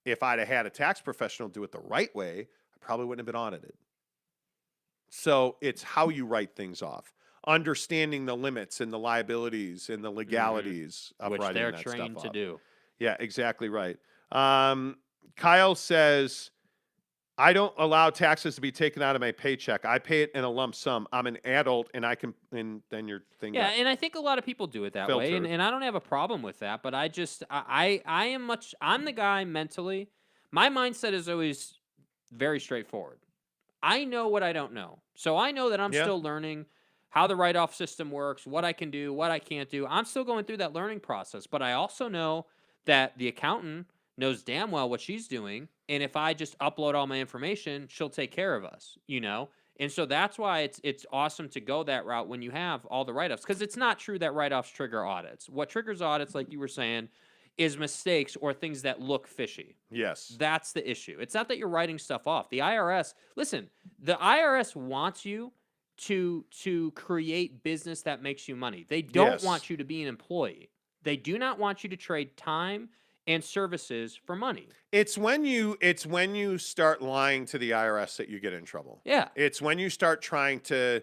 If I'd have had a tax professional do it the right way, I probably wouldn't have been audited. So it's how you write things off. Understanding the limits and the liabilities and the legalities of which writing they're that trained stuff to off. do. Yeah, exactly right. Kyle says, I don't allow taxes to be taken out of my paycheck. I pay it in a lump sum. I'm an adult, and and then your thing. Yeah, and I think a lot of people do it that way, filtered. and I don't have a problem with that. But I'm the guy mentally. My mindset is always very straightforward. I know what I don't know, so I know that I'm still learning how the write-off system works, what I can do, what I can't do. I'm still going through that learning process, but I also know that the accountant knows damn well what she's doing, and if I just upload all my information, she'll take care of us, And so that's why it's awesome to go that route when you have all the write-offs, because it's not true that write-offs trigger audits. What triggers audits, like you were saying, is mistakes or things that look fishy. Yes. That's the issue. It's not that you're writing stuff off. The IRS, listen, the IRS wants you to create business that makes you money. They don't want you to be an employee. They do not want you to trade time and services for money. It's when you start lying to the IRS that you get in trouble. Yeah. It's when you start trying to,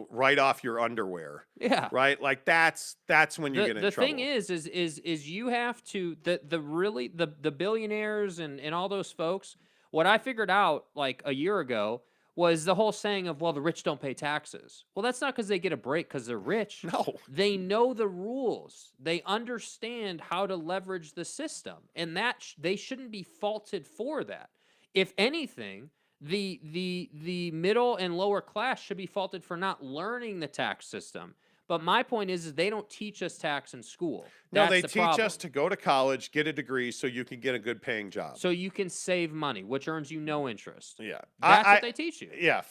write off your underwear. Yeah. Right? Like that's when you get in trouble. The thing is you have to the billionaires and all those folks. What I figured out like a year ago was the whole saying of, well, the rich don't pay taxes. Well, that's not because they get a break because they're rich. No. They know the rules. They understand how to leverage the system. And that they shouldn't be faulted for that. If anything, the middle and lower class should be faulted for not learning the tax system. But my point is they don't teach us tax in school. No, they teach us to go to college, get a degree so you can get a good paying job. So you can save money, which earns you no interest. Yeah. That's what they teach you. Yeah.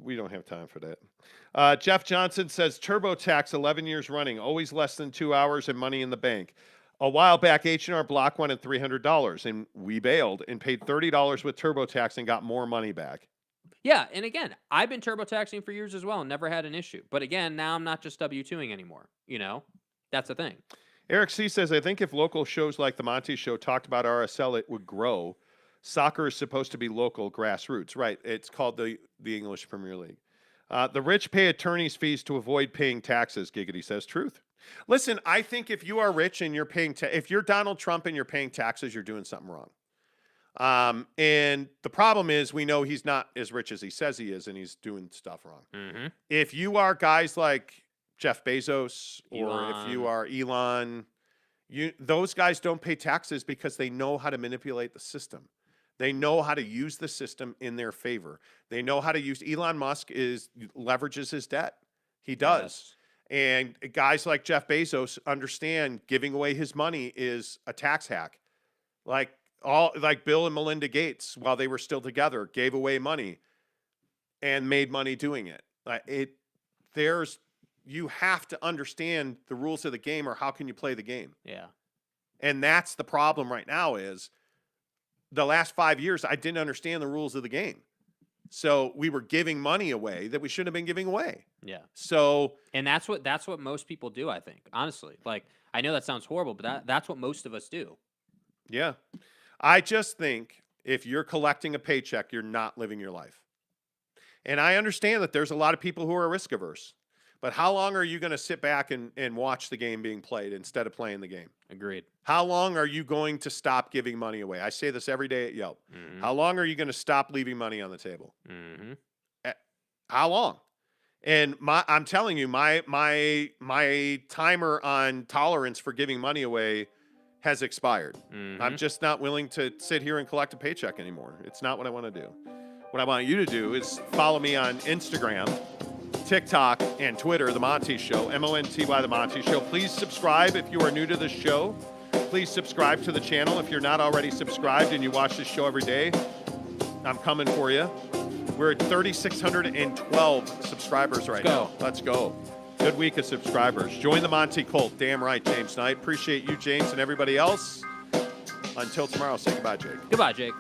We don't have time for that. Jeff Johnson says TurboTax 11 years running, always less than 2 hours and money in the bank. A while back, H&R Block wanted $300, and we bailed and paid $30 with TurboTax and got more money back. Yeah, and again, I've been TurboTaxing for years as well and never had an issue. But again, now I'm not just W-2ing anymore. That's the thing. Eric C. says, I think if local shows like The Monty Show talked about RSL, it would grow. Soccer is supposed to be local, grassroots. Right. It's called the English Premier League. The rich pay attorney's fees to avoid paying taxes, Giggity says. Truth. Listen, I think if you are rich and you're paying if you're Donald Trump and you're paying taxes, you're doing something wrong. And the problem is we know he's not as rich as he says he is, and he's doing stuff wrong. Mm-hmm. If you are guys like Jeff Bezos or Elon. if you are Elon, those guys don't pay taxes because they know how to manipulate the system. They know how to use the system in their favor. They know how to use Elon Musk leverages his debt. He does. Yes. And guys like Jeff Bezos understand giving away his money is a tax hack. Like Bill and Melinda Gates, while they were still together, gave away money and made money doing it. You have to understand the rules of the game, or how can you play the game? Yeah. And that's the problem right now is the last 5 years, I didn't understand the rules of the game. So we were giving money away that we shouldn't have been giving away. Yeah. So, and that's what most people do, I think, honestly. Like, I know that sounds horrible, but that's what most of us do. Yeah. I just think if you're collecting a paycheck, you're not living your life. And I understand that there's a lot of people who are risk averse. But how long are you going to sit back and watch the game being played instead of playing the game? Agreed. How long are you going to stop giving money away? I say this every day at Yelp. Mm-hmm. How long are you going to stop leaving money on the table? Mm-hmm. How long? And I'm telling you, my timer on tolerance for giving money away has expired. Mm-hmm. I'm just not willing to sit here and collect a paycheck anymore. It's not what I want to do. What I want you to do is follow me on Instagram, TikTok, and Twitter, The Monty Show, MONTY, The Monty Show. Please subscribe if you are new to the show. Please subscribe to the channel if you're not already subscribed and you watch this show every day. I'm coming for you. We're at 3,612 subscribers right now. Let's go. Good week of subscribers. Join the Monty Cult. Damn right, James Knight. Appreciate you, James, and everybody else. Until tomorrow, say goodbye, Jake. Goodbye, Jake.